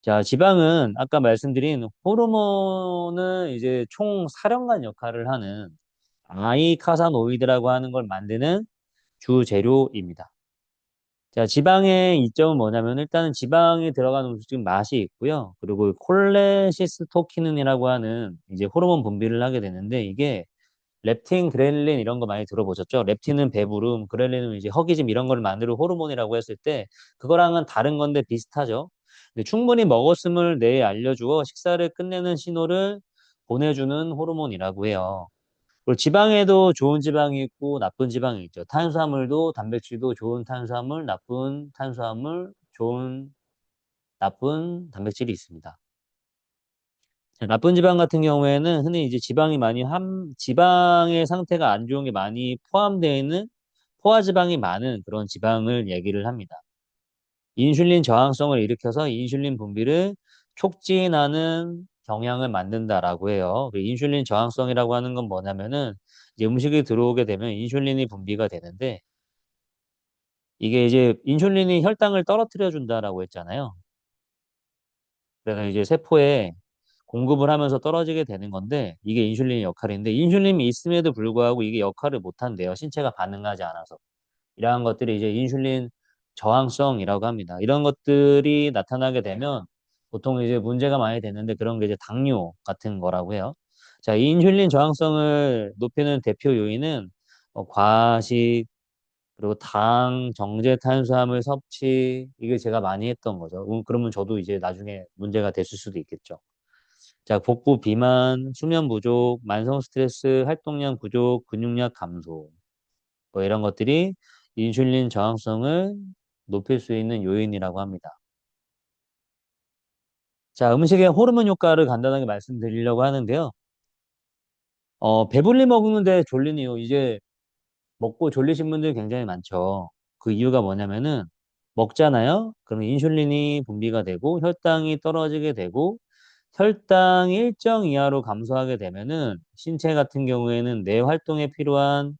자, 지방은 아까 말씀드린 호르몬을 이제 총 사령관 역할을 하는 아이카사노이드라고 하는 걸 만드는 주재료입니다. 자, 지방의 이점은 뭐냐면 일단은 지방이 들어간 음식은 맛이 있고요. 그리고 콜레시스토키닌이라고 하는 이제 호르몬 분비를 하게 되는데 이게 렙틴, 그렐린 이런 거 많이 들어보셨죠? 렙틴은 배부름, 그렐린은 이제 허기짐 이런 걸 만드는 호르몬이라고 했을 때 그거랑은 다른 건데 비슷하죠. 근데 충분히 먹었음을 뇌에 알려주어 식사를 끝내는 신호를 보내주는 호르몬이라고 해요. 그리고 지방에도 좋은 지방이 있고 나쁜 지방이 있죠. 탄수화물도 단백질도 좋은 탄수화물, 나쁜 탄수화물, 좋은 나쁜 단백질이 있습니다. 자, 나쁜 지방 같은 경우에는 흔히 이제 지방의 상태가 안 좋은 게 많이 포함되어 있는 포화지방이 많은 그런 지방을 얘기를 합니다. 인슐린 저항성을 일으켜서 인슐린 분비를 촉진하는 경향을 만든다라고 해요. 그 인슐린 저항성이라고 하는 건 뭐냐면은 이제 음식이 들어오게 되면 인슐린이 분비가 되는데 이게 이제 인슐린이 혈당을 떨어뜨려 준다라고 했잖아요. 그래서 이제 세포에 공급을 하면서 떨어지게 되는 건데 이게 인슐린의 역할인데 인슐린이 있음에도 불구하고 이게 역할을 못 한대요. 신체가 반응하지 않아서. 이러한 것들이 이제 인슐린 저항성이라고 합니다. 이런 것들이 나타나게 되면 보통 이제 문제가 많이 되는데 그런 게 이제 당뇨 같은 거라고 해요. 자, 이 인슐린 저항성을 높이는 대표 요인은 과식, 그리고 당, 정제 탄수화물 섭취, 이게 제가 많이 했던 거죠. 그러면 저도 이제 나중에 문제가 됐을 수도 있겠죠. 자, 복부 비만, 수면 부족, 만성 스트레스, 활동량 부족, 근육량 감소. 뭐 이런 것들이 인슐린 저항성을 높일 수 있는 요인이라고 합니다. 자, 음식의 호르몬 효과를 간단하게 말씀드리려고 하는데요. 배불리 먹는데 졸린 이유, 이제 먹고 졸리신 분들 굉장히 많죠. 그 이유가 뭐냐면은 먹잖아요. 그러면 인슐린이 분비가 되고 혈당이 떨어지게 되고 혈당이 일정 이하로 감소하게 되면은 신체 같은 경우에는 뇌 활동에 필요한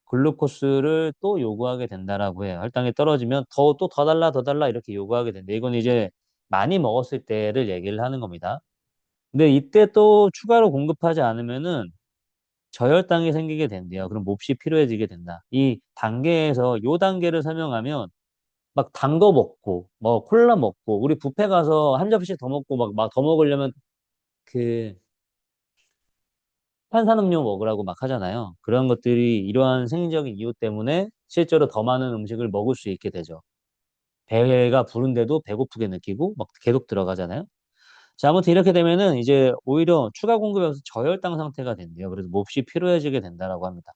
글루코스를 또 요구하게 된다라고 해요. 혈당이 떨어지면 또 더 달라 더 달라 이렇게 요구하게 된다. 이건 이제 많이 먹었을 때를 얘기를 하는 겁니다. 근데 이때 또 추가로 공급하지 않으면은 저혈당이 생기게 된대요. 그럼 몹시 필요해지게 된다. 이 단계에서 요 단계를 설명하면 막 단 거 먹고 뭐 콜라 먹고 우리 뷔페 가서 한 접시 더 먹고 막 더 먹으려면 그 탄산음료 먹으라고 막 하잖아요. 그런 것들이 이러한 생리적인 이유 때문에 실제로 더 많은 음식을 먹을 수 있게 되죠. 배가 부른데도 배고프게 느끼고 막 계속 들어가잖아요. 자, 아무튼 이렇게 되면은 이제 오히려 추가 공급이 없어서 저혈당 상태가 된대요. 그래서 몹시 피로해지게 된다라고 합니다.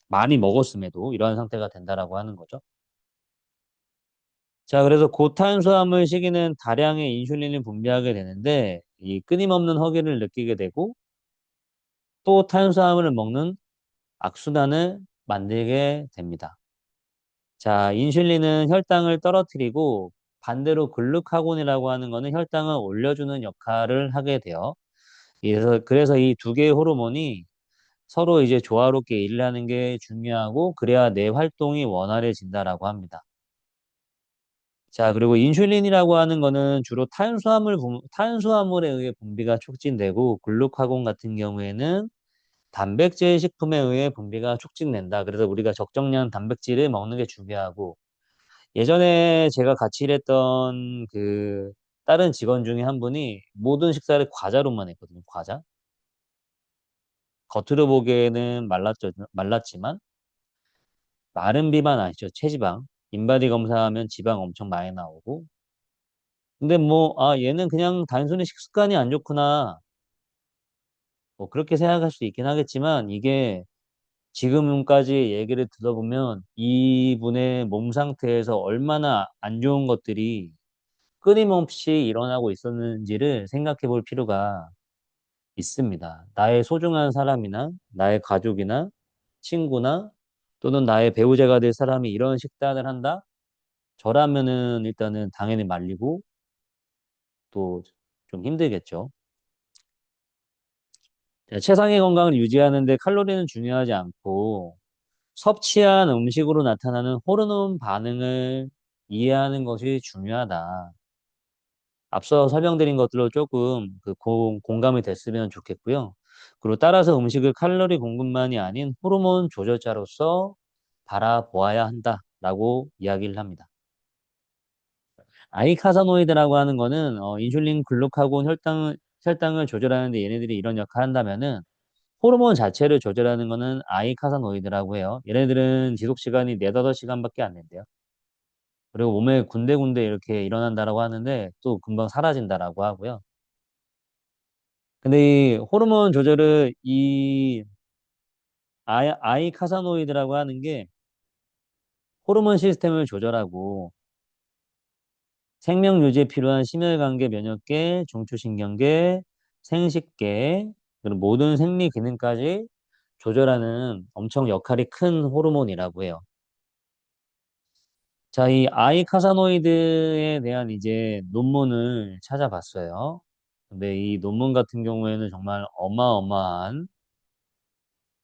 많이 먹었음에도 이러한 상태가 된다라고 하는 거죠. 자, 그래서 고탄수화물 시기는 다량의 인슐린을 분비하게 되는데 이 끊임없는 허기를 느끼게 되고 또 탄수화물을 먹는 악순환을 만들게 됩니다. 자, 인슐린은 혈당을 떨어뜨리고 반대로 글루카곤이라고 하는 거는 혈당을 올려주는 역할을 하게 돼요. 그래서 이 두 개의 호르몬이 서로 이제 조화롭게 일을 하는 게 중요하고 그래야 뇌 활동이 원활해진다라고 합니다. 자, 그리고 인슐린이라고 하는 거는 주로 탄수화물에 의해 분비가 촉진되고 글루카곤 같은 경우에는 단백질 식품에 의해 분비가 촉진된다. 그래서 우리가 적정량 단백질을 먹는 게 중요하고 예전에 제가 같이 일했던 그 다른 직원 중에 한 분이 모든 식사를 과자로만 했거든요. 과자. 겉으로 보기에는 말랐지만 마른 비만 아시죠? 체지방. 인바디 검사하면 지방 엄청 많이 나오고. 근데 뭐, 아, 얘는 그냥 단순히 식습관이 안 좋구나. 뭐 그렇게 생각할 수 있긴 하겠지만 이게 지금까지 얘기를 들어보면 이분의 몸 상태에서 얼마나 안 좋은 것들이 끊임없이 일어나고 있었는지를 생각해 볼 필요가 있습니다. 나의 소중한 사람이나 나의 가족이나 친구나 또는 나의 배우자가 될 사람이 이런 식단을 한다? 저라면은 일단은 당연히 말리고 또 좀 힘들겠죠. 자, 최상의 건강을 유지하는 데 칼로리는 중요하지 않고 섭취한 음식으로 나타나는 호르몬 반응을 이해하는 것이 중요하다. 앞서 설명드린 것들로 조금 공감이 됐으면 좋겠고요. 그리고 따라서 음식을 칼로리 공급만이 아닌 호르몬 조절자로서 바라보아야 한다라고 이야기를 합니다. 아이카사노이드라고 하는 거는 인슐린, 글루카곤, 혈당을 조절하는데 얘네들이 이런 역할을 한다면은 호르몬 자체를 조절하는 거는 아이카사노이드라고 해요. 얘네들은 지속 시간이 4, 5시간밖에 안 된대요. 그리고 몸에 군데군데 이렇게 일어난다라고 하는데 또 금방 사라진다라고 하고요. 근데 이 호르몬 조절을 이 아이카사노이드라고 하는 게 호르몬 시스템을 조절하고 생명 유지에 필요한 심혈관계, 면역계, 중추신경계, 생식계, 그리고 모든 생리 기능까지 조절하는 엄청 역할이 큰 호르몬이라고 해요. 자, 이 아이카사노이드에 대한 이제 논문을 찾아봤어요. 근데 이 논문 같은 경우에는 정말 어마어마한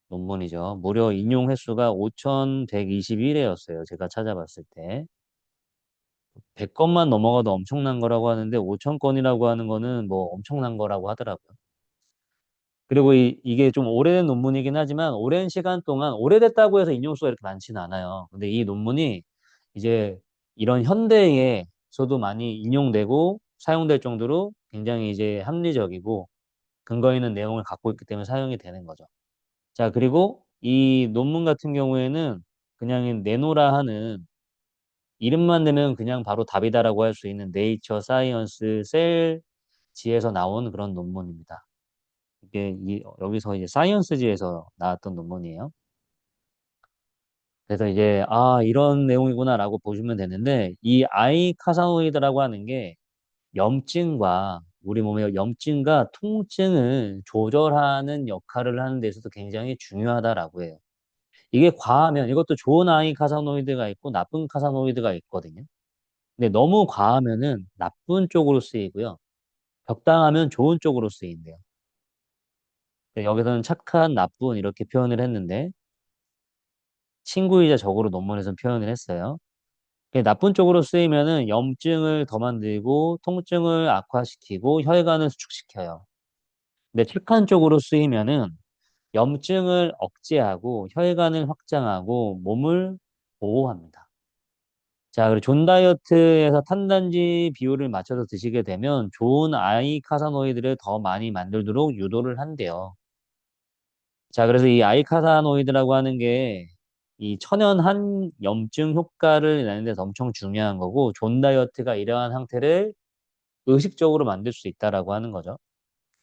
논문이죠. 무려 인용 횟수가 5,121회였어요. 제가 찾아봤을 때. 100건만 넘어가도 엄청난 거라고 하는데 5,000건이라고 하는 거는 뭐 엄청난 거라고 하더라고요. 그리고 이게 좀 오래된 논문이긴 하지만 오랜 시간 동안 오래됐다고 해서 인용수가 이렇게 많지는 않아요. 근데 이 논문이 이제 이런 현대에서도 많이 인용되고 사용될 정도로 굉장히 이제 합리적이고 근거 있는 내용을 갖고 있기 때문에 사용이 되는 거죠. 자, 그리고 이 논문 같은 경우에는 그냥 내노라 하는 이름만 되면 그냥 바로 답이다라고 할 수 있는 네이처 사이언스 셀지에서 나온 그런 논문입니다. 이게 여기서 이제 사이언스지에서 나왔던 논문이에요. 그래서 이제 이런 내용이구나라고 보시면 되는데 이 아이카사노이드라고 하는 게 염증과 우리 몸의 염증과 통증을 조절하는 역할을 하는 데 있어서 굉장히 중요하다라고 해요. 이게 과하면 이것도 좋은 아이카사노이드가 있고 나쁜 카사노이드가 있거든요. 근데 너무 과하면은 나쁜 쪽으로 쓰이고요. 적당하면 좋은 쪽으로 쓰인대요. 여기서는 착한, 나쁜 이렇게 표현을 했는데 친구이자 적으로 논문에서 표현을 했어요. 나쁜 쪽으로 쓰이면은 염증을 더 만들고 통증을 악화시키고 혈관을 수축시켜요. 근데 착한 쪽으로 쓰이면은 염증을 억제하고 혈관을 확장하고 몸을 보호합니다. 자, 그리고 존 다이어트에서 탄단지 비율을 맞춰서 드시게 되면 좋은 아이카사노이드를 더 많이 만들도록 유도를 한대요. 자, 그래서 이 아이카사노이드라고 하는 게 이 천연 항염증 효과를 내는 데서 엄청 중요한 거고, 존 다이어트가 이러한 상태를 의식적으로 만들 수 있다라고 하는 거죠.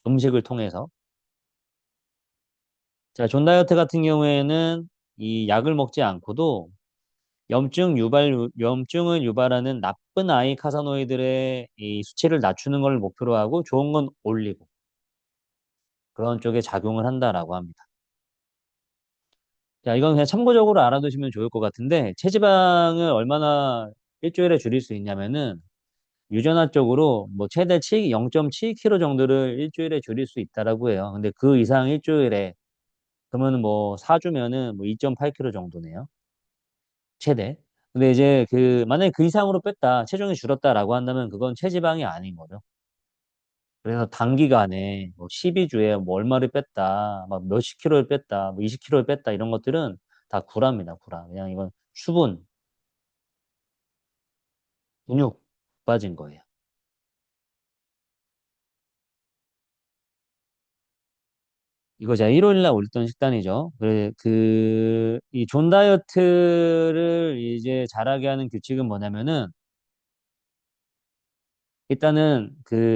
음식을 통해서. 자, 존 다이어트 같은 경우에는 이 약을 먹지 않고도 염증을 유발하는 나쁜 아이카사노이드의 이 수치를 낮추는 걸 목표로 하고 좋은 건 올리고 그런 쪽에 작용을 한다라고 합니다. 자, 이건 그냥 참고적으로 알아두시면 좋을 것 같은데, 체지방을 얼마나 일주일에 줄일 수 있냐면은, 유전화적으로 뭐 최대 0.7kg 정도를 일주일에 줄일 수 있다라고 해요. 근데 그 이상 일주일에, 그러면 뭐 4주면은 뭐 2.8kg 정도네요. 최대. 근데 이제 만약에 그 이상으로 뺐다, 체중이 줄었다라고 한다면 그건 체지방이 아닌 거죠. 그래서 단기간에 뭐 12주에 뭐 얼마를 뺐다, 막 몇십 킬로를 뺐다, 뭐 20kg를 뺐다 이런 것들은 다 구라입니다, 구라. 그냥 이건 수분, 근육 빠진 거예요. 이거 제가 일요일 날 올렸던 식단이죠. 이 존 다이어트를 이제 잘하게 하는 규칙은 뭐냐면은 일단은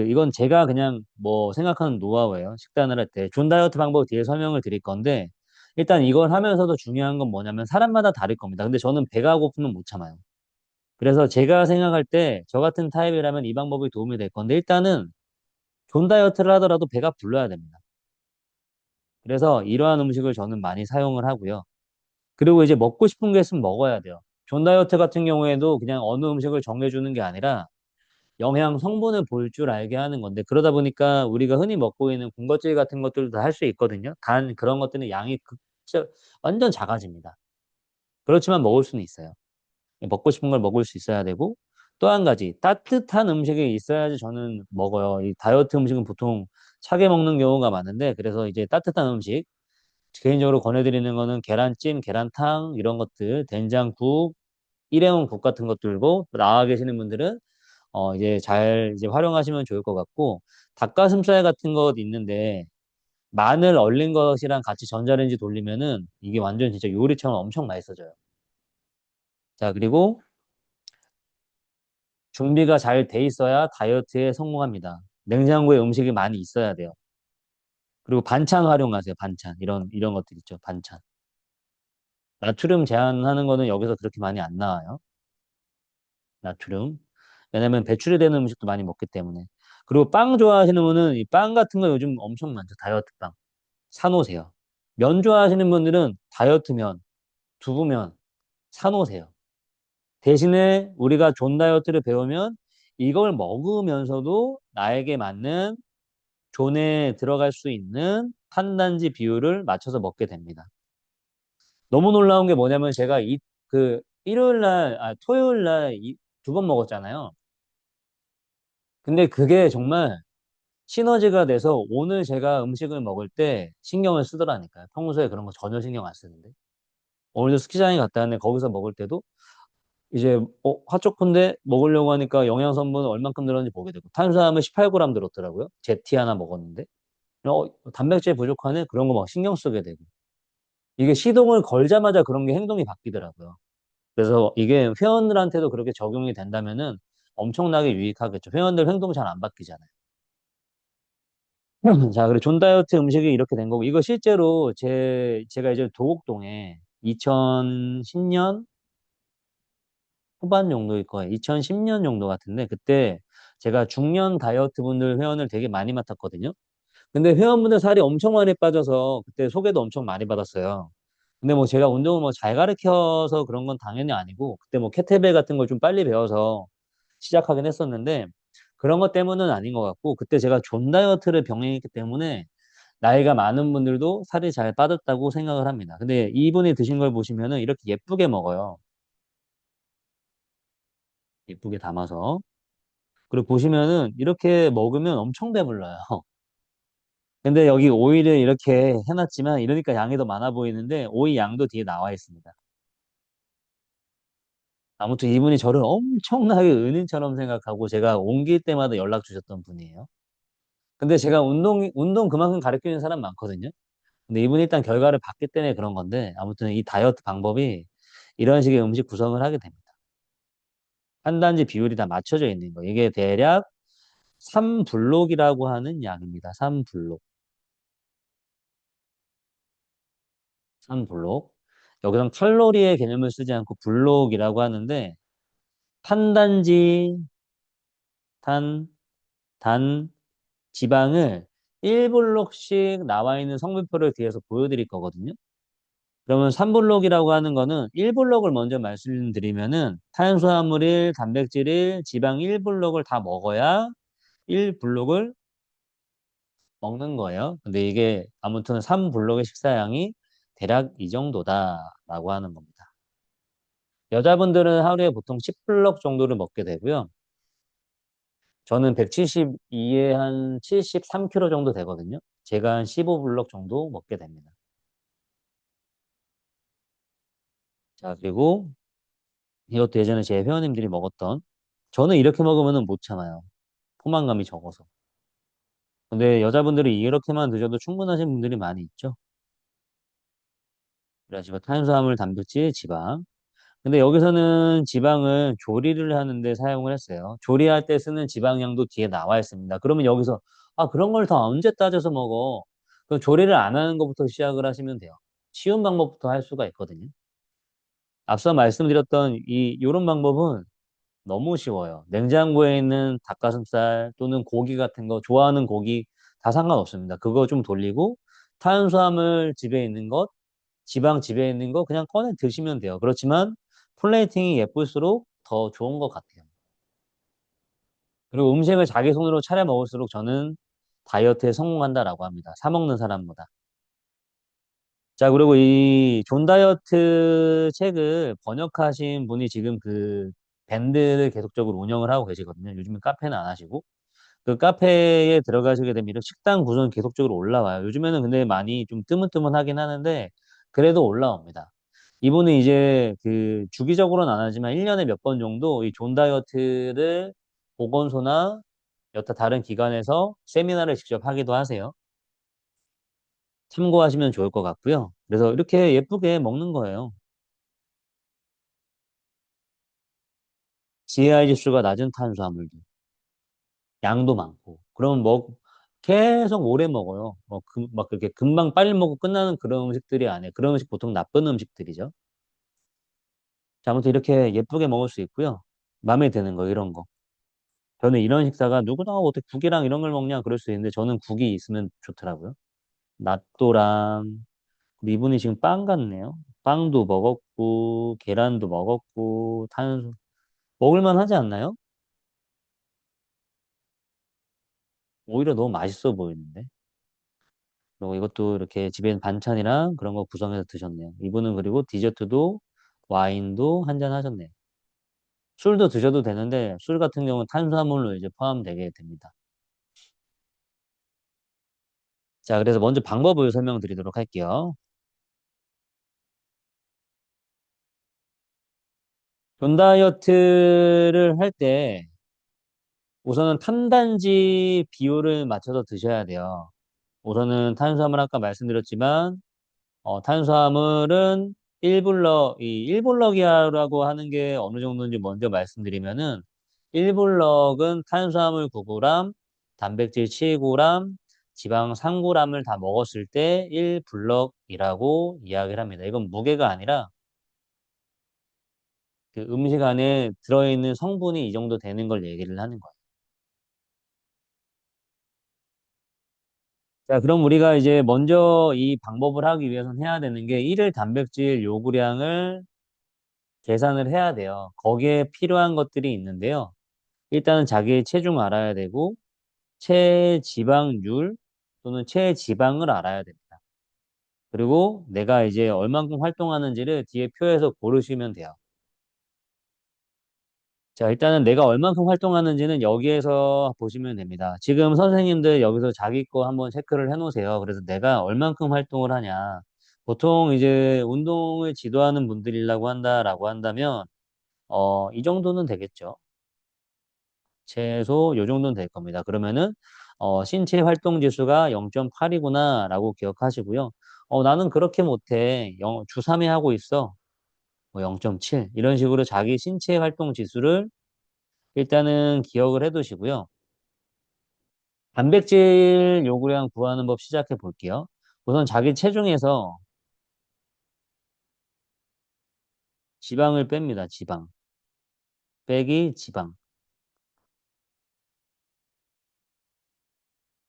이건 제가 그냥 뭐 생각하는 노하우예요. 식단을 할 때. 존 다이어트 방법 뒤에 설명을 드릴 건데 일단 이걸 하면서도 중요한 건 뭐냐면 사람마다 다를 겁니다. 근데 저는 배가 고프면 못 참아요. 그래서 제가 생각할 때 저 같은 타입이라면 이 방법이 도움이 될 건데 일단은 존 다이어트를 하더라도 배가 불러야 됩니다. 그래서 이러한 음식을 저는 많이 사용을 하고요. 그리고 이제 먹고 싶은 게 있으면 먹어야 돼요. 존 다이어트 같은 경우에도 그냥 어느 음식을 정해주는 게 아니라 영양 성분을 볼 줄 알게 하는 건데 그러다 보니까 우리가 흔히 먹고 있는 군것질 같은 것들도 할 수 있거든요. 단 그런 것들은 양이 완전 작아집니다. 그렇지만 먹을 수는 있어요. 먹고 싶은 걸 먹을 수 있어야 되고 또 한 가지 따뜻한 음식이 있어야지 저는 먹어요. 이 다이어트 음식은 보통 차게 먹는 경우가 많은데 그래서 이제 따뜻한 음식 개인적으로 권해드리는 거는 계란찜, 계란탕 이런 것들, 된장국, 일회용 국 같은 것들고 나와 계시는 분들은 이제 잘 이제 활용하시면 좋을 것 같고 닭가슴살 같은 것 있는데 마늘 얼린 것이랑 같이 전자레인지 돌리면은 이게 완전 진짜 요리처럼 엄청 맛있어져요. 자, 그리고 준비가 잘 돼 있어야 다이어트에 성공합니다. 냉장고에 음식이 많이 있어야 돼요. 그리고 반찬 활용하세요. 반찬. 이런 것들 있죠. 반찬. 나트륨 제한하는 거는 여기서 그렇게 많이 안 나와요. 나트륨. 왜냐면 배출이 되는 음식도 많이 먹기 때문에. 그리고 빵 좋아하시는 분은 이 빵 같은 거 요즘 엄청 많죠. 다이어트 빵. 사놓으세요. 면 좋아하시는 분들은 다이어트 면, 두부면 사놓으세요. 대신에 우리가 존 다이어트를 배우면 이걸 먹으면서도 나에게 맞는 존에 들어갈 수 있는 탄단지 비율을 맞춰서 먹게 됩니다. 너무 놀라운 게 뭐냐면 제가 일요일 날, 토요일 날 두 번 먹었잖아요. 근데 그게 정말 시너지가 돼서 오늘 제가 음식을 먹을 때 신경을 쓰더라니까요. 평소에 그런 거 전혀 신경 안 쓰는데. 오늘도 스키장에 갔다 왔는데 거기서 먹을 때도 이제 핫초코인데 먹으려고 하니까 영양성분은 얼만큼 들었는지 보게 되고 탄수화물 18g 들었더라고요. 제티 하나 먹었는데 단백질 부족하네 그런 거 막 신경 쓰게 되고 이게 시동을 걸자마자 그런 게 행동이 바뀌더라고요. 그래서 이게 회원들한테도 그렇게 적용이 된다면은 엄청나게 유익하겠죠. 회원들 행동 잘 안 바뀌잖아요. 자, 그리고 존 다이어트 음식이 이렇게 된 거고 이거 실제로 제가 이제 도곡동에 2010년 후반 정도일 거예요. 2010년 정도 같은데 그때 제가 중년 다이어트 분들 회원을 되게 많이 맡았거든요. 근데 회원분들 살이 엄청 많이 빠져서 그때 소개도 엄청 많이 받았어요. 근데 뭐 제가 운동을 뭐 잘 가르쳐서 그런 건 당연히 아니고 그때 뭐 케테벨 같은 걸 좀 빨리 배워서 시작하긴 했었는데 그런 것 때문은 아닌 것 같고 그때 제가 존 다이어트를 병행했기 때문에 나이가 많은 분들도 살이 잘 빠졌다고 생각을 합니다. 근데 이분이 드신 걸 보시면은 이렇게 예쁘게 먹어요. 예쁘게 담아서. 그리고 보시면은 이렇게 먹으면 엄청 배불러요. 근데 여기 오이를 이렇게 해놨지만 이러니까 양이 더 많아 보이는데 오이 양도 뒤에 나와 있습니다. 아무튼 이분이 저를 엄청나게 은인처럼 생각하고 제가 옮길 때마다 연락 주셨던 분이에요. 근데 제가 운동 그만큼 가르치는 사람 많거든요. 근데 이분이 일단 결과를 봤기 때문에 그런 건데 아무튼 이 다이어트 방법이 이런 식의 음식 구성을 하게 됩니다. 한 단지 비율이 다 맞춰져 있는 거. 이게 대략 3블록이라고 하는 양입니다. 3블록. 3블록. 여기서 칼로리의 개념을 쓰지 않고 블록이라고 하는데 탄단지, 탄, 단, 지방을 1블록씩 나와 있는 성분표를 뒤에서 보여드릴 거거든요. 그러면 3블록이라고 하는 거는 1블록을 먼저 말씀드리면은 탄수화물 1, 단백질 1, 지방 1블록을 다 먹어야 1블록을 먹는 거예요. 근데 이게 아무튼 3블록의 식사량이 대략 이 정도다라고 하는 겁니다. 여자분들은 하루에 보통 10블록 정도를 먹게 되고요. 저는 172에 한 73kg 정도 되거든요. 제가 한 15블록 정도 먹게 됩니다. 자, 그리고 이것도 예전에 제 회원님들이 먹었던 저는 이렇게 먹으면 못 참아요. 포만감이 적어서. 근데 여자분들이 이렇게만 드셔도 충분하신 분들이 많이 있죠. 그래가지고 탄수화물, 단백질, 지방. 근데 여기서는 지방을 조리를 하는데 사용을 했어요. 조리할 때 쓰는 지방량도 뒤에 나와 있습니다. 그러면 여기서 그런 걸 다 언제 따져서 먹어? 그럼 조리를 안 하는 것부터 시작을 하시면 돼요. 쉬운 방법부터 할 수가 있거든요. 앞서 말씀드렸던 요런 방법은 너무 쉬워요. 냉장고에 있는 닭가슴살 또는 고기 같은 거 좋아하는 고기 다 상관없습니다. 그거 좀 돌리고 탄수화물 집에 있는 것, 지방 집에 있는 거 그냥 꺼내 드시면 돼요. 그렇지만 플레이팅이 예쁠수록 더 좋은 것 같아요. 그리고 음식을 자기 손으로 차려 먹을수록 저는 다이어트에 성공한다라고 합니다. 사 먹는 사람보다. 자, 그리고 이 존 다이어트 책을 번역하신 분이 지금 그 밴드를 계속적으로 운영을 하고 계시거든요. 요즘은 카페는 안 하시고. 그 카페에 들어가시게 되면 이런 식단 구조는 계속적으로 올라와요. 요즘에는 근데 많이 좀 뜨문뜨문하긴 하는데 그래도 올라옵니다. 이분은 이제 그 주기적으로는 안 하지만 1년에 몇 번 정도 이 존 다이어트를 보건소나 여타 다른 기관에서 세미나를 직접 하기도 하세요. 참고하시면 좋을 것 같고요. 그래서 이렇게 예쁘게 먹는 거예요. GI 지수가 낮은 탄수화물들, 양도 많고. 그러면 계속 오래 먹어요. 막 그렇게 금방 빨리 먹고 끝나는 그런 음식들이 아니에요. 그런 음식 보통 나쁜 음식들이죠. 자, 아무튼 이렇게 예쁘게 먹을 수 있고요. 마음에 드는 거, 이런 거. 저는 이런 식사가 누구나 어떻게 국이랑 이런 걸 먹냐 그럴 수 있는데 저는 국이 있으면 좋더라고요. 낫또랑 이분이 지금 빵 같네요. 빵도 먹었고 계란도 먹었고 탄수 먹을만 하지 않나요? 오히려 너무 맛있어 보이는데. 그리고 이것도 이렇게 집에 있는 반찬이랑 그런 거 구성해서 드셨네요. 이분은 그리고 디저트도 와인도 한 잔 하셨네요. 술도 드셔도 되는데 술 같은 경우는 탄수화물로 이제 포함되게 됩니다. 자, 그래서 먼저 방법을 설명드리도록 할게요. 전 다이어트를 할 때 우선은 탄단지 비율을 맞춰서 드셔야 돼요. 우선은 탄수화물 아까 말씀드렸지만 탄수화물은 1블럭, 이 1블럭이라고 하는 게 어느 정도인지 먼저 말씀드리면은 1블럭은 탄수화물 9g, 단백질 7g, 지방 3g을 다 먹었을 때 1블럭이라고 이야기를 합니다. 이건 무게가 아니라 그 음식 안에 들어있는 성분이 이 정도 되는 걸 얘기를 하는 거예요. 자, 그럼 우리가 이제 먼저 이 방법을 하기 위해서는 해야 되는 게 일일 단백질 요구량을 계산을 해야 돼요. 거기에 필요한 것들이 있는데요. 일단은 자기의 체중 알아야 되고, 체지방률 또는 체지방을 알아야 됩니다. 그리고 내가 이제 얼만큼 활동하는지를 뒤에 표에서 고르시면 돼요. 자, 일단은 내가 얼만큼 활동하는지는 여기에서 보시면 됩니다. 지금 선생님들 여기서 자기 거 한번 체크를 해 놓으세요. 그래서 내가 얼만큼 활동을 하냐. 보통 이제 운동을 지도하는 분들이라고 한다면, 이 정도는 되겠죠. 최소 요 정도는 될 겁니다. 그러면은, 신체 활동 지수가 0.8이구나 라고 기억하시고요. 나는 그렇게 못해. 주 3회 하고 있어. 뭐 0.7. 이런 식으로 자기 신체 활동 지수를 일단은 기억을 해 두시고요. 단백질 요구량 구하는 법 시작해 볼게요. 우선 자기 체중에서 지방을 뺍니다. 지방. 빼기 지방.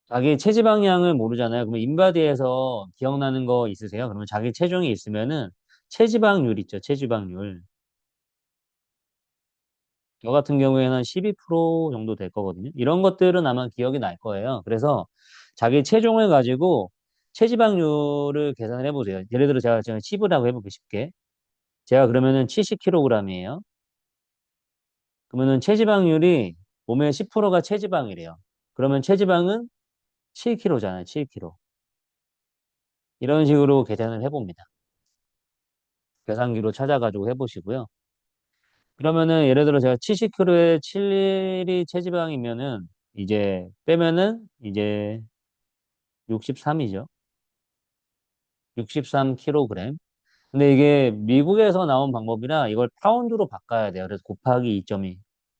자기 체지방량을 모르잖아요. 그러면 인바디에서 기억나는 거 있으세요? 그러면 자기 체중이 있으면은 체지방률 있죠. 체지방률. 저 같은 경우에는 한 12% 정도 될 거거든요. 이런 것들은 아마 기억이 날 거예요. 그래서 자기 체중을 가지고 체지방률을 계산을 해보세요. 예를 들어 제가 지금 칩으라고 해볼게요. 쉽게. 제가 그러면은 70kg이에요. 그러면은 체지방률이 몸의 10%가 체지방이래요. 그러면 체지방은 7kg잖아요. 7kg. 이런 식으로 계산을 해봅니다. 계산기로 찾아가지고 해보시고요. 그러면은 예를 들어 제가 70kg에 7이 체지방이면은 이제 빼면은 이제 63이죠. 63kg. 근데 이게 미국에서 나온 방법이라 이걸 파운드로 바꿔야 돼요. 그래서 곱하기 2.2.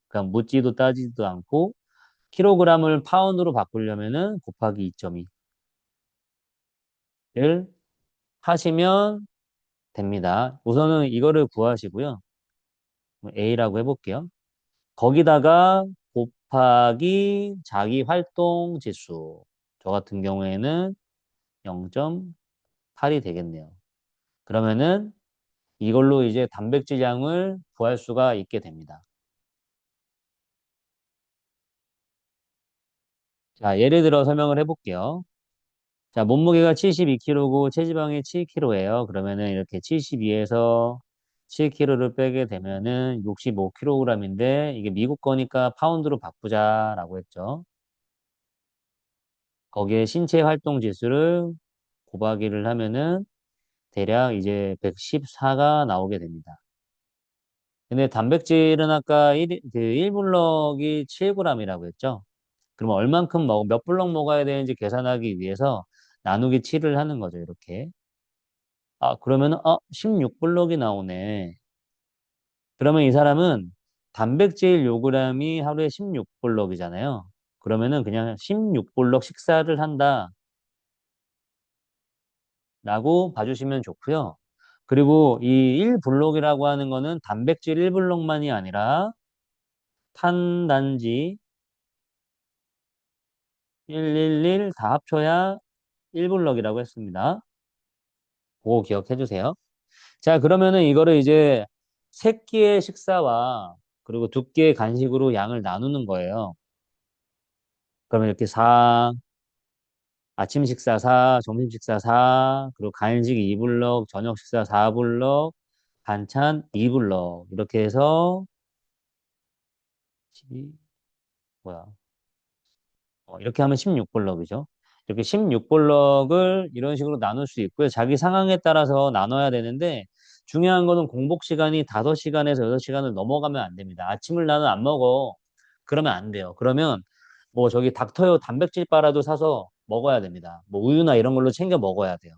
그러니까 묻지도 따지지도 않고 킬로그램을 파운드로 바꾸려면은 곱하기 2.2를 하시면 됩니다. 우선은 이거를 구하시고요. A라고 해볼게요. 거기다가 곱하기 자기 활동 지수. 저 같은 경우에는 0.8이 되겠네요. 그러면은 이걸로 이제 단백질량을 구할 수가 있게 됩니다. 자, 예를 들어 설명을 해볼게요. 자, 몸무게가 72kg고 체지방이 7kg예요. 그러면은 이렇게 72에서 7kg를 빼게 되면은 65kg인데 이게 미국 거니까 파운드로 바꾸자라고 했죠. 거기에 신체 활동 지수를 곱하기를 하면은 대략 이제 114가 나오게 됩니다. 근데 단백질은 아까 그 1블럭이 7g이라고 했죠. 그럼 얼만큼 몇 블럭 먹어야 되는지 계산하기 위해서 나누기 7을 하는 거죠. 이렇게. 아, 그러면은, 16블럭이 나오네. 그러면 이 사람은 단백질 요구량이 하루에 16블럭이잖아요. 그러면은 그냥 16블럭 식사를 한다라고 봐주시면 좋고요. 그리고 이 1블럭이라고 하는 거는 단백질 1블럭만이 아니라 탄단지 111 다 합쳐야 1블럭이라고 했습니다. 그거 기억해 주세요. 자, 그러면은 이거를 이제 세 끼의 식사와 그리고 두 끼의 간식으로 양을 나누는 거예요. 그러면 이렇게 4, 아침 식사 4, 점심 식사 4, 그리고 간식 2블럭, 저녁 식사 4블럭, 반찬 2블럭. 이렇게 해서 12, 뭐야? 이렇게 하면 16블럭이죠. 이렇게 16블럭을 이런 식으로 나눌 수 있고요. 자기 상황에 따라서 나눠야 되는데 중요한 거는 공복 시간이 5시간에서 6시간을 넘어가면 안 됩니다. 아침을 나는 안 먹어. 그러면 안 돼요. 그러면 뭐 저기 닥터요 단백질 바라도 사서 먹어야 됩니다. 뭐 우유나 이런 걸로 챙겨 먹어야 돼요.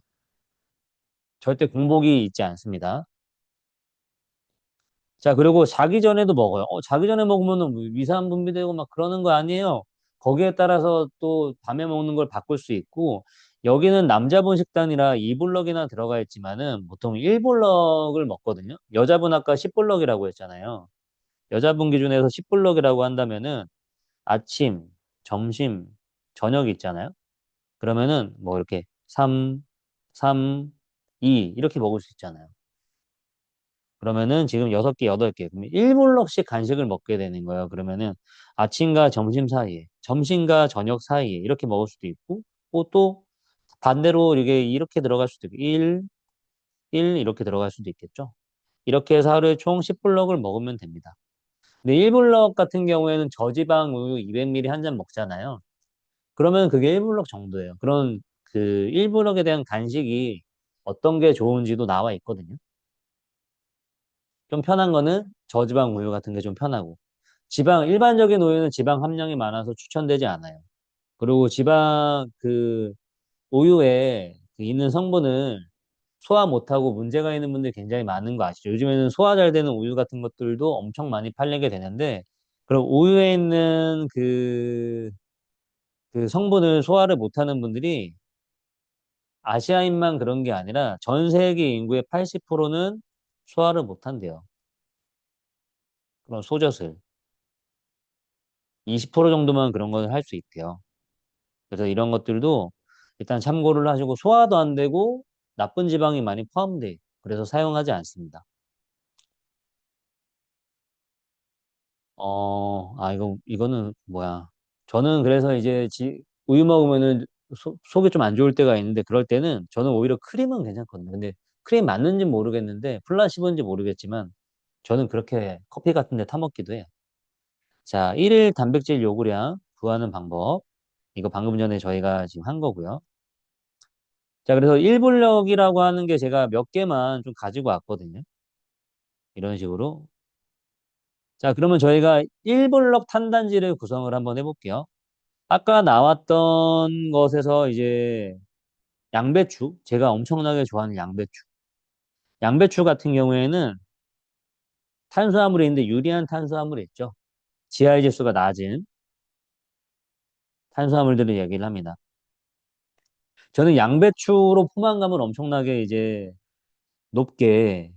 절대 공복이 있지 않습니다. 자, 그리고 자기 전에도 먹어요. 자기 전에 먹으면 위산 분비되고 막 그러는 거 아니에요. 거기에 따라서 또 밤에 먹는 걸 바꿀 수 있고, 여기는 남자분 식단이라 2블럭이나 들어가 있지만은 보통 1블럭을 먹거든요. 여자분 아까 10블럭이라고 했잖아요. 여자분 기준에서 10블럭이라고 한다면은 아침, 점심, 저녁 있잖아요. 그러면은 뭐 이렇게 3, 3, 2 이렇게 먹을 수 있잖아요. 그러면은 지금 6개, 8개. 그러면 1블럭씩 간식을 먹게 되는 거예요. 그러면은 아침과 점심 사이에, 점심과 저녁 사이에 이렇게 먹을 수도 있고, 또 반대로 이렇게 들어갈 수도 있고, 1 이렇게 들어갈 수도 있겠죠. 이렇게 해서 하루에 총 10블럭을 먹으면 됩니다. 근데 1블럭 같은 경우에는 저지방 우유 200ml 한 잔 먹잖아요. 그러면 그게 1블럭 정도예요. 그런 그 1블럭에 대한 간식이 어떤 게 좋은지도 나와 있거든요. 좀 편한 거는 저지방 우유 같은 게 좀 편하고. 일반적인 우유는 지방 함량이 많아서 추천되지 않아요. 그리고 우유에 그 있는 성분을 소화 못하고 문제가 있는 분들이 굉장히 많은 거 아시죠? 요즘에는 소화 잘 되는 우유 같은 것들도 엄청 많이 팔리게 되는데, 그럼 우유에 있는 그 성분을 소화를 못하는 분들이 아시아인만 그런 게 아니라 전 세계 인구의 80%는 소화를 못한대요. 그런 소젖을. 20% 정도만 그런 걸 할 수 있대요. 그래서 이런 것들도 일단 참고를 하시고 소화도 안 되고 나쁜 지방이 많이 포함돼. 그래서 사용하지 않습니다. 이거는 뭐야. 저는 그래서 이제 우유 먹으면은 속이 좀 안 좋을 때가 있는데 그럴 때는 저는 오히려 크림은 괜찮거든요. 근데 크림 맞는지 모르겠는데 플라시보인지 모르겠지만 저는 그렇게 커피 같은 데 타먹기도 해요. 자, 1일 단백질 요구량 구하는 방법. 이거 방금 전에 저희가 지금 한 거고요. 자, 그래서 1블럭이라고 하는 게 제가 몇 개만 좀 가지고 왔거든요. 이런 식으로. 자, 그러면 저희가 1블럭 탄단지를 구성을 한번 해볼게요. 아까 나왔던 것에서 이제 양배추, 제가 엄청나게 좋아하는 양배추. 양배추 같은 경우에는 탄수화물이 있는데 유리한 탄수화물이 있죠. GI 지수가 낮은 탄수화물들을 얘기를 합니다. 저는 양배추로 포만감을 엄청나게 이제 높게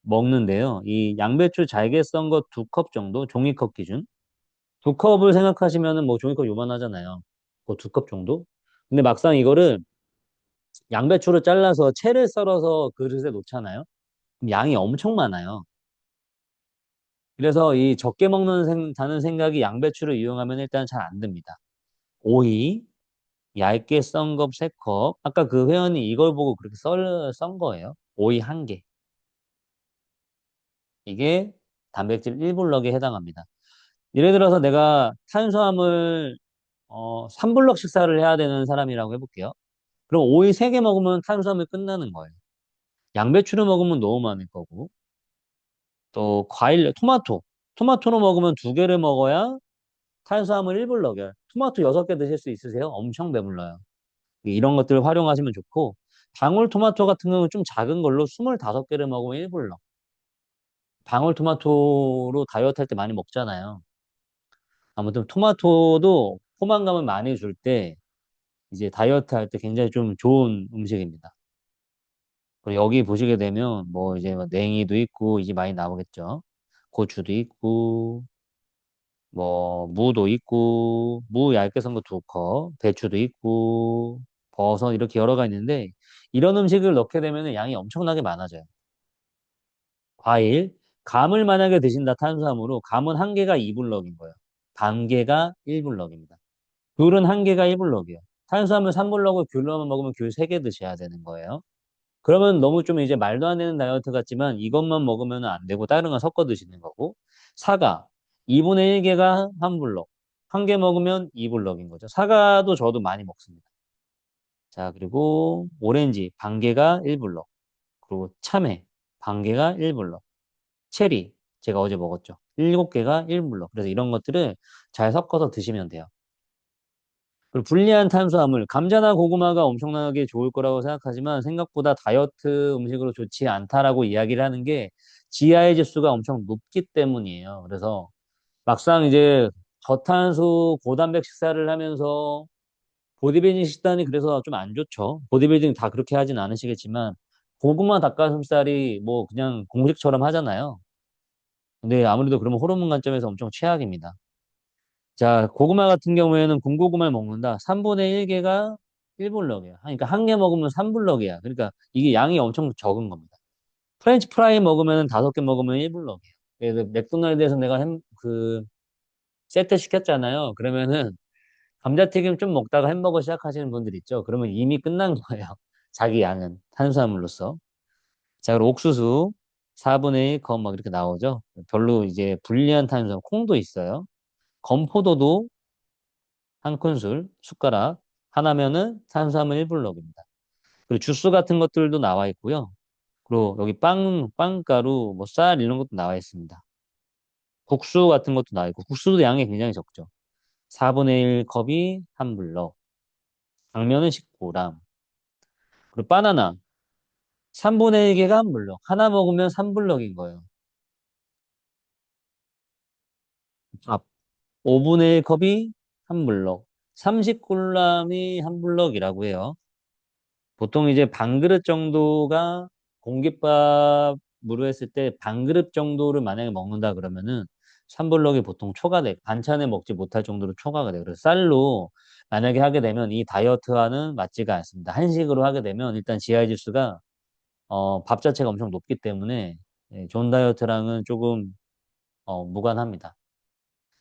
먹는데요. 이 양배추 잘게 썬 거 2컵 정도, 종이컵 기준. 2컵을 생각하시면은 뭐 종이컵 요만하잖아요. 그 2컵 정도? 근데 막상 이거를 양배추를 잘라서 채를 썰어서 그릇에 놓잖아요. 그럼 양이 엄청 많아요. 그래서 이 적게 다는 생각이 양배추를 이용하면 일단 잘 안 됩니다. 오이, 얇게 썬 거 3컵. 아까 그 회원이 이걸 보고 그렇게 썬 거예요. 오이 1개. 이게 단백질 1블럭에 해당합니다. 예를 들어서 내가 탄수화물 3블럭 식사를 해야 되는 사람이라고 해볼게요. 그럼 오이 3개 먹으면 탄수화물 끝나는 거예요. 양배추를 먹으면 너무 많을 거고 또 과일, 토마토로 먹으면 2개를 먹어야 탄수화물 1블럭이에요. 토마토 6개 드실 수 있으세요? 엄청 배불러요. 이런 것들을 활용하시면 좋고, 방울토마토 같은 경우는 좀 작은 걸로 25개를 먹으면 1불러. 방울토마토로 다이어트 할 때 많이 먹잖아요. 아무튼 토마토도 포만감을 많이 줄 때 이제 다이어트 할 때 굉장히 좀 좋은 음식입니다. 그리고 여기 보시게 되면 뭐 이제 뭐 냉이도 있고 이제 많이 나오겠죠. 고추도 있고 뭐 무도 있고 무 얇게 썬 거 2컵, 배추도 있고 버섯 이렇게 여러 가지 있는데 이런 음식을 넣게 되면 양이 엄청나게 많아져요. 과일, 감을 만약에 드신다 탄수화물로 감은 한 개가 2불럭인 거예요. 반 개가 1불럭입니다. 귤은 한 개가 1불럭이에요. 탄수화물 3불럭을 귤로만 먹으면 귤 3개 드셔야 되는 거예요. 그러면 너무 좀 이제 말도 안 되는 다이어트 같지만 이것만 먹으면 안 되고 다른 거 섞어 드시는 거고. 사과 2분의 1개가 한 블럭. 한 개 먹으면 2불럭인 거죠. 사과도 저도 많이 먹습니다. 자, 그리고 오렌지 반 개가 1불럭. 그리고 참외 반 개가 1불럭. 체리 제가 어제 먹었죠. 7개가 1불럭. 그래서 이런 것들을 잘 섞어서 드시면 돼요. 그리고 불리한 탄수화물, 감자나 고구마가 엄청나게 좋을 거라고 생각하지만 생각보다 다이어트 음식으로 좋지 않다라고 이야기를 하는 게 GI 지수가 엄청 높기 때문이에요. 그래서 막상 이제 저탄수 고단백 식사를 하면서 보디빌딩 식단이 그래서 좀 안 좋죠. 보디빌딩 다 그렇게 하진 않으시겠지만 고구마 닭가슴살이 뭐 그냥 공식처럼 하잖아요. 근데 아무래도 그러면 호르몬 관점에서 엄청 최악입니다. 자, 고구마 같은 경우에는 군고구마를 먹는다. 3분의 1개가 1블럭이야. 그러니까 한 개 먹으면 3블럭이야. 그러니까 이게 양이 엄청 적은 겁니다. 프렌치 프라이 먹으면 5개 먹으면 1블럭이에요. 그래서 맥도날드에서 내가 세트 시켰잖아요. 그러면은 감자튀김 좀 먹다가 햄버거 시작하시는 분들 있죠. 그러면 이미 끝난 거예요. 자기 양은 탄수화물로서. 자, 그리고 옥수수 4분의 1컵 막 이렇게 나오죠. 별로 이제 불리한 탄수화물, 콩도 있어요. 건포도도 한 큰술, 숟가락 하나면은 탄수화물 1블럭입니다. 그리고 주스 같은 것들도 나와 있고요. 그리고 여기 빵가루, 뭐 쌀 이런 것도 나와 있습니다. 국수 같은 것도 나와 있고, 국수도 양이 굉장히 적죠. 4분의 1 컵이 한 블럭, 당면은 19g, 그리고 바나나 3분의 1개가 한 블럭, 하나 먹으면 3블럭인 거예요. 밥 5분의 1 컵이 한 블럭, 30g이 한 블럭이라고 해요. 보통 이제 반 그릇 정도가 공깃밥으로 했을 때 반 그릇 정도를 만약에 먹는다 그러면은 3블럭이 보통 초과돼. 반찬에 먹지 못할 정도로 초과가 돼. 그래서 쌀로 만약에 하게 되면 이 다이어트와는 맞지가 않습니다. 한식으로 하게 되면 일단 GI 지수가 밥 자체가 엄청 높기 때문에 존 다이어트랑은 조금 무관합니다.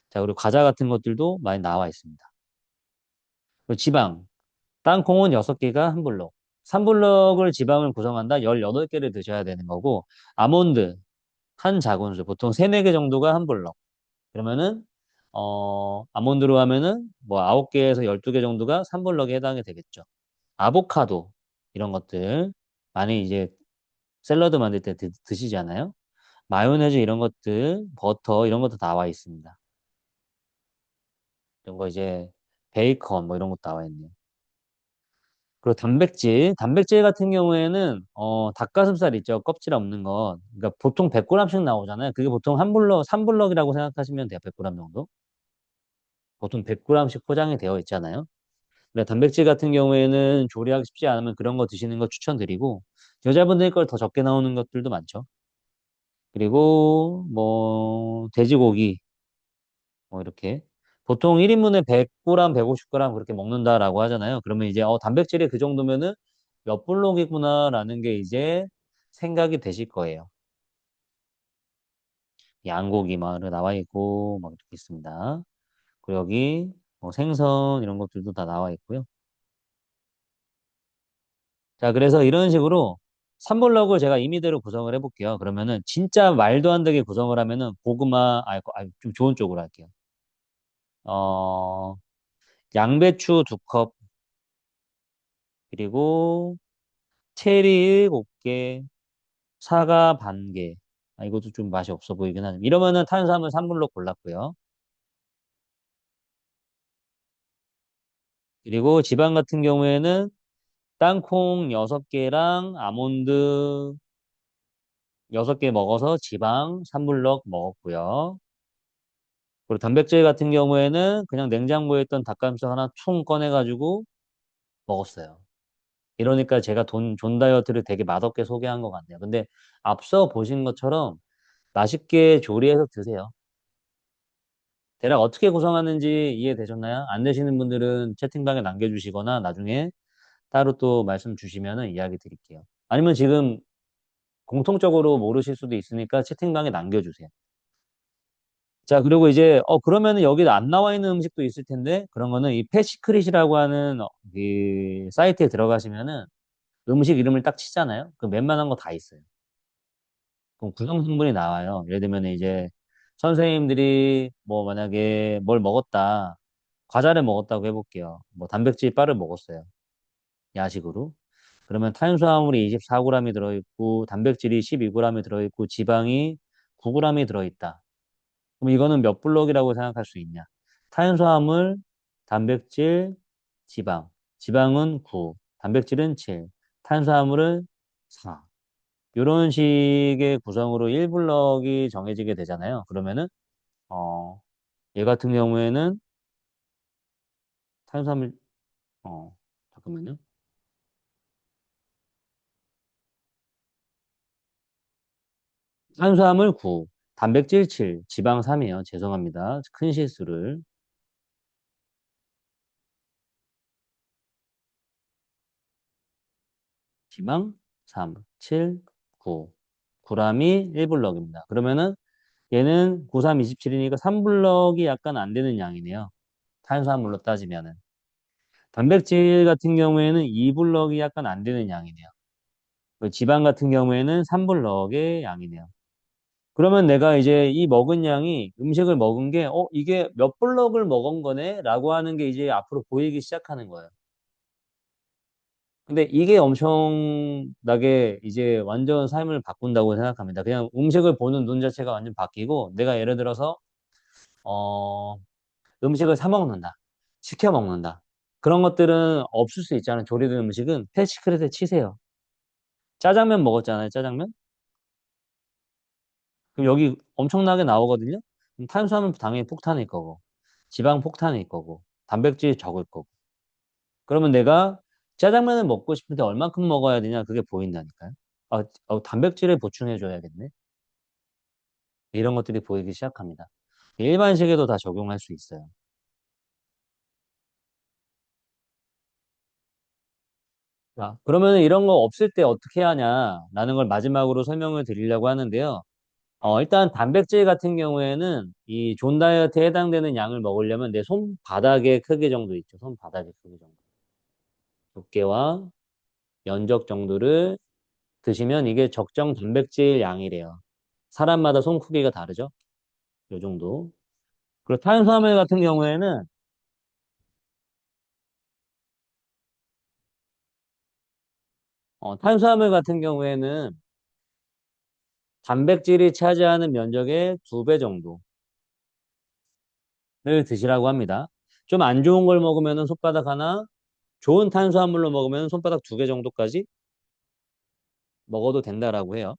자, 그리고 과자 같은 것들도 많이 나와 있습니다. 그리고 지방. 땅콩은 6개가 한 블록. 3블록을 지방을 구성한다. 18개를 드셔야 되는 거고, 아몬드 한 작은술, 보통 3, 4개 정도가 한 블록. 그러면은, 아몬드로 하면은 뭐 9개에서 12개 정도가 3블록에 해당이 되겠죠. 아보카도, 이런 것들, 많이 이제 샐러드 만들 때 드시잖아요. 마요네즈 이런 것들, 버터 이런 것도 나와 있습니다. 이런 거 이제 베이컨 뭐 이런 것도 나와 있네요. 그리고 단백질 같은 경우에는 닭가슴살 있죠. 껍질 없는 거. 그러니까 보통 100g씩 나오잖아요. 그게 보통 한 블럭, 3블럭이라고 생각하시면 돼요. 100g 정도. 보통 100g씩 포장이 되어 있잖아요. 근데 단백질 같은 경우에는 조리하기 쉽지 않으면 그런 거 드시는 거 추천드리고 여자분들 걸 더 적게 나오는 것들도 많죠. 그리고 뭐 돼지고기 뭐 이렇게 보통 1인분에 100g, 150g 그렇게 먹는다라고 하잖아요. 그러면 이제 단백질이 그 정도면은 몇 블록이구나라는 게 이제 생각이 되실 거예요. 양고기 막 이렇게 나와 있고 막 이렇게 있습니다. 그리고 여기 뭐 생선 이런 것들도 다 나와 있고요. 자, 그래서 이런 식으로 3블록을 제가 임의대로 구성을 해볼게요. 그러면은 진짜 말도 안 되게 구성을 하면은 고구마, 좀 좋은 쪽으로 할게요. 어, 양배추 2컵, 그리고 체리 7개, 사과 반 개. 이것도 좀 맛이 없어 보이긴 하네. 이러면은 탄수화물 3블록 골랐고요. 그리고 지방 같은 경우에는 땅콩 6개랑 아몬드 6개 먹어서 지방 3블럭 먹었고요. 그리고 단백질 같은 경우에는 그냥 냉장고에 있던 닭가슴살 하나 총 꺼내가지고 먹었어요. 이러니까 제가 존 다이어트를 되게 맛없게 소개한 것 같네요. 근데 앞서 보신 것처럼 맛있게 조리해서 드세요. 대략 어떻게 구성하는지 이해되셨나요? 안 되시는 분들은 채팅방에 남겨주시거나 나중에 따로 또 말씀 주시면 이야기 드릴게요. 아니면 지금 공통적으로 모르실 수도 있으니까 채팅방에 남겨주세요. 자, 그리고 이제, 그러면은 여기 안 나와 있는 음식도 있을 텐데, 그런 거는 이 패시크릿이라고 하는 이 사이트에 들어가시면은 음식 이름을 딱 치잖아요. 그 웬만한 거 다 있어요. 그럼 구성 성분이 나와요. 예를 들면 이제 선생님들이 뭐 만약에 뭘 먹었다, 과자를 먹었다고 해볼게요. 뭐 단백질 바를 먹었어요. 야식으로. 그러면 탄수화물이 24g이 들어있고, 단백질이 12g이 들어있고, 지방이 9g이 들어있다. 그럼 이거는 몇 블록이라고 생각할 수 있냐? 탄수화물, 단백질, 지방. 지방은 9, 단백질은 7, 탄수화물은 4. 이런 식의 구성으로 1블럭이 정해지게 되잖아요. 그러면은 어, 얘 같은 경우에는 탄수화물 잠깐만요. 탄수화물 9, 단백질 7, 지방 3이에요. 죄송합니다. 큰 실수를. 지방 3, 7, 9. 9g이 1블럭입니다. 그러면은 얘는 9, 3, 27이니까 3블럭이 약간 안 되는 양이네요. 탄수화물로 따지면은. 단백질 같은 경우에는 2블럭이 약간 안 되는 양이네요. 그 지방 같은 경우에는 3블럭의 양이네요. 그러면 내가 이제 이 먹은 양이 음식을 먹은 게, 이게 몇 블럭을 먹은 거네? 라고 하는 게 이제 앞으로 보이기 시작하는 거예요. 근데 이게 엄청나게 이제 완전 삶을 바꾼다고 생각합니다. 그냥 음식을 보는 눈 자체가 완전 바뀌고, 내가 예를 들어서, 어, 음식을 사 먹는다. 시켜 먹는다. 그런 것들은 없을 수 있잖아요. 조리된 음식은 패시크릿에 치세요. 짜장면 먹었잖아요. 짜장면. 그럼 여기 엄청나게 나오거든요. 그럼 탄수화물 당연히 폭탄일 거고, 지방 폭탄일 거고, 단백질 적을 거고. 그러면 내가 짜장면을 먹고 싶은데 얼만큼 먹어야 되냐? 그게 보인다니까요. 단백질을 보충해 줘야겠네. 이런 것들이 보이기 시작합니다. 일반식에도 다 적용할 수 있어요. 자, 그러면 이런 거 없을 때 어떻게 하냐라는 걸 마지막으로 설명을 드리려고 하는데요. 일단 단백질 같은 경우에는 이 존 다이어트에 해당되는 양을 먹으려면 내 손바닥의 크기 정도 있죠. 손바닥의 크기 정도. 두께와 면적 정도를 드시면 이게 적정 단백질 양이래요. 사람마다 손 크기가 다르죠? 요 정도. 그리고 탄수화물 같은 경우에는 탄수화물 같은 경우에는 단백질이 차지하는 면적의 2배 정도를 드시라고 합니다. 좀 안 좋은 걸 먹으면 손바닥 하나, 좋은 탄수화물로 먹으면 손바닥 2개 정도까지 먹어도 된다라고 해요.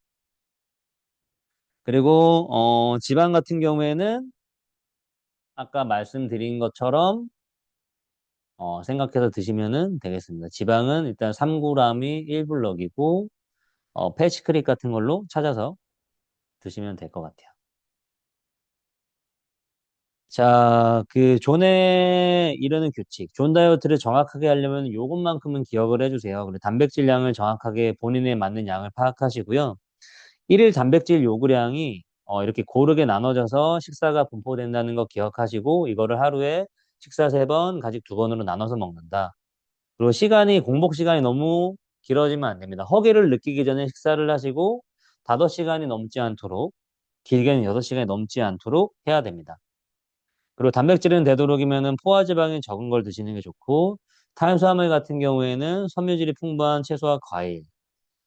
그리고 지방 같은 경우에는 아까 말씀드린 것처럼 생각해서 드시면 되겠습니다. 지방은 일단 3g이 1블럭이고 패시크릿 같은 걸로 찾아서 드시면 될 것 같아요. 자, 그 존에 이르는 규칙, 존 다이어트를 정확하게 하려면 요것만큼은 기억을 해주세요. 그리고 단백질량을 정확하게 본인에 맞는 양을 파악하시고요. 일일 단백질 요구량이 이렇게 고르게 나눠져서 식사가 분포된다는 거 기억하시고 이거를 하루에 식사 3번, 가직 2번으로 나눠서 먹는다. 그리고 공복 시간이 너무 길어지면 안 됩니다. 허기를 느끼기 전에 식사를 하시고 5시간이 넘지 않도록 길게는 6시간이 넘지 않도록 해야 됩니다. 그리고 단백질은 되도록이면 포화지방이 적은 걸 드시는 게 좋고 탄수화물 같은 경우에는 섬유질이 풍부한 채소와 과일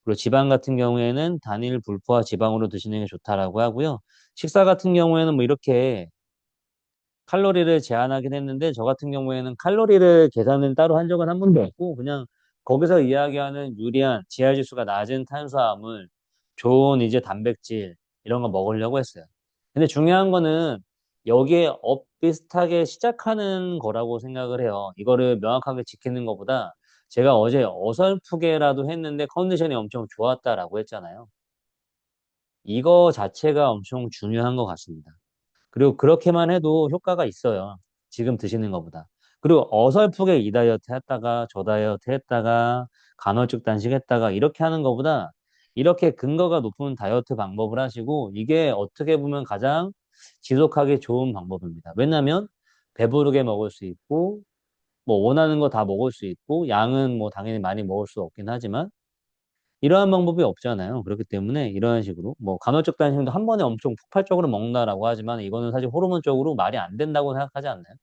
그리고 지방 같은 경우에는 단일 불포화 지방으로 드시는 게 좋다라고 하고요. 식사 같은 경우에는 뭐 이렇게 칼로리를 제한하긴 했는데 저 같은 경우에는 칼로리를 계산은 따로 한 적은 한 번도 없고 그냥 거기서 이야기하는 유리한 지하지수가 낮은 탄수화물, 좋은 이제 단백질 이런 거 먹으려고 했어요. 근데 중요한 거는 여기에 업 비슷하게 시작하는 거라고 생각을 해요. 이거를 명확하게 지키는 것보다 제가 어제 어설프게라도 했는데 컨디션이 엄청 좋았다라고 했잖아요. 이거 자체가 엄청 중요한 것 같습니다. 그리고 그렇게만 해도 효과가 있어요. 지금 드시는 것보다. 그리고 어설프게 이 다이어트 했다가 저 다이어트 했다가 간헐적 단식 했다가 이렇게 하는 것보다 이렇게 근거가 높은 다이어트 방법을 하시고 이게 어떻게 보면 가장 지속하기 좋은 방법입니다. 왜냐하면 배부르게 먹을 수 있고 뭐 원하는 거 다 먹을 수 있고 양은 뭐 당연히 많이 먹을 수 없긴 하지만 이러한 방법이 없잖아요. 그렇기 때문에 이런 식으로 뭐 간헐적 단식도 한 번에 엄청 폭발적으로 먹는다라고 하지만 이거는 사실 호르몬적으로 말이 안 된다고 생각하지 않나요?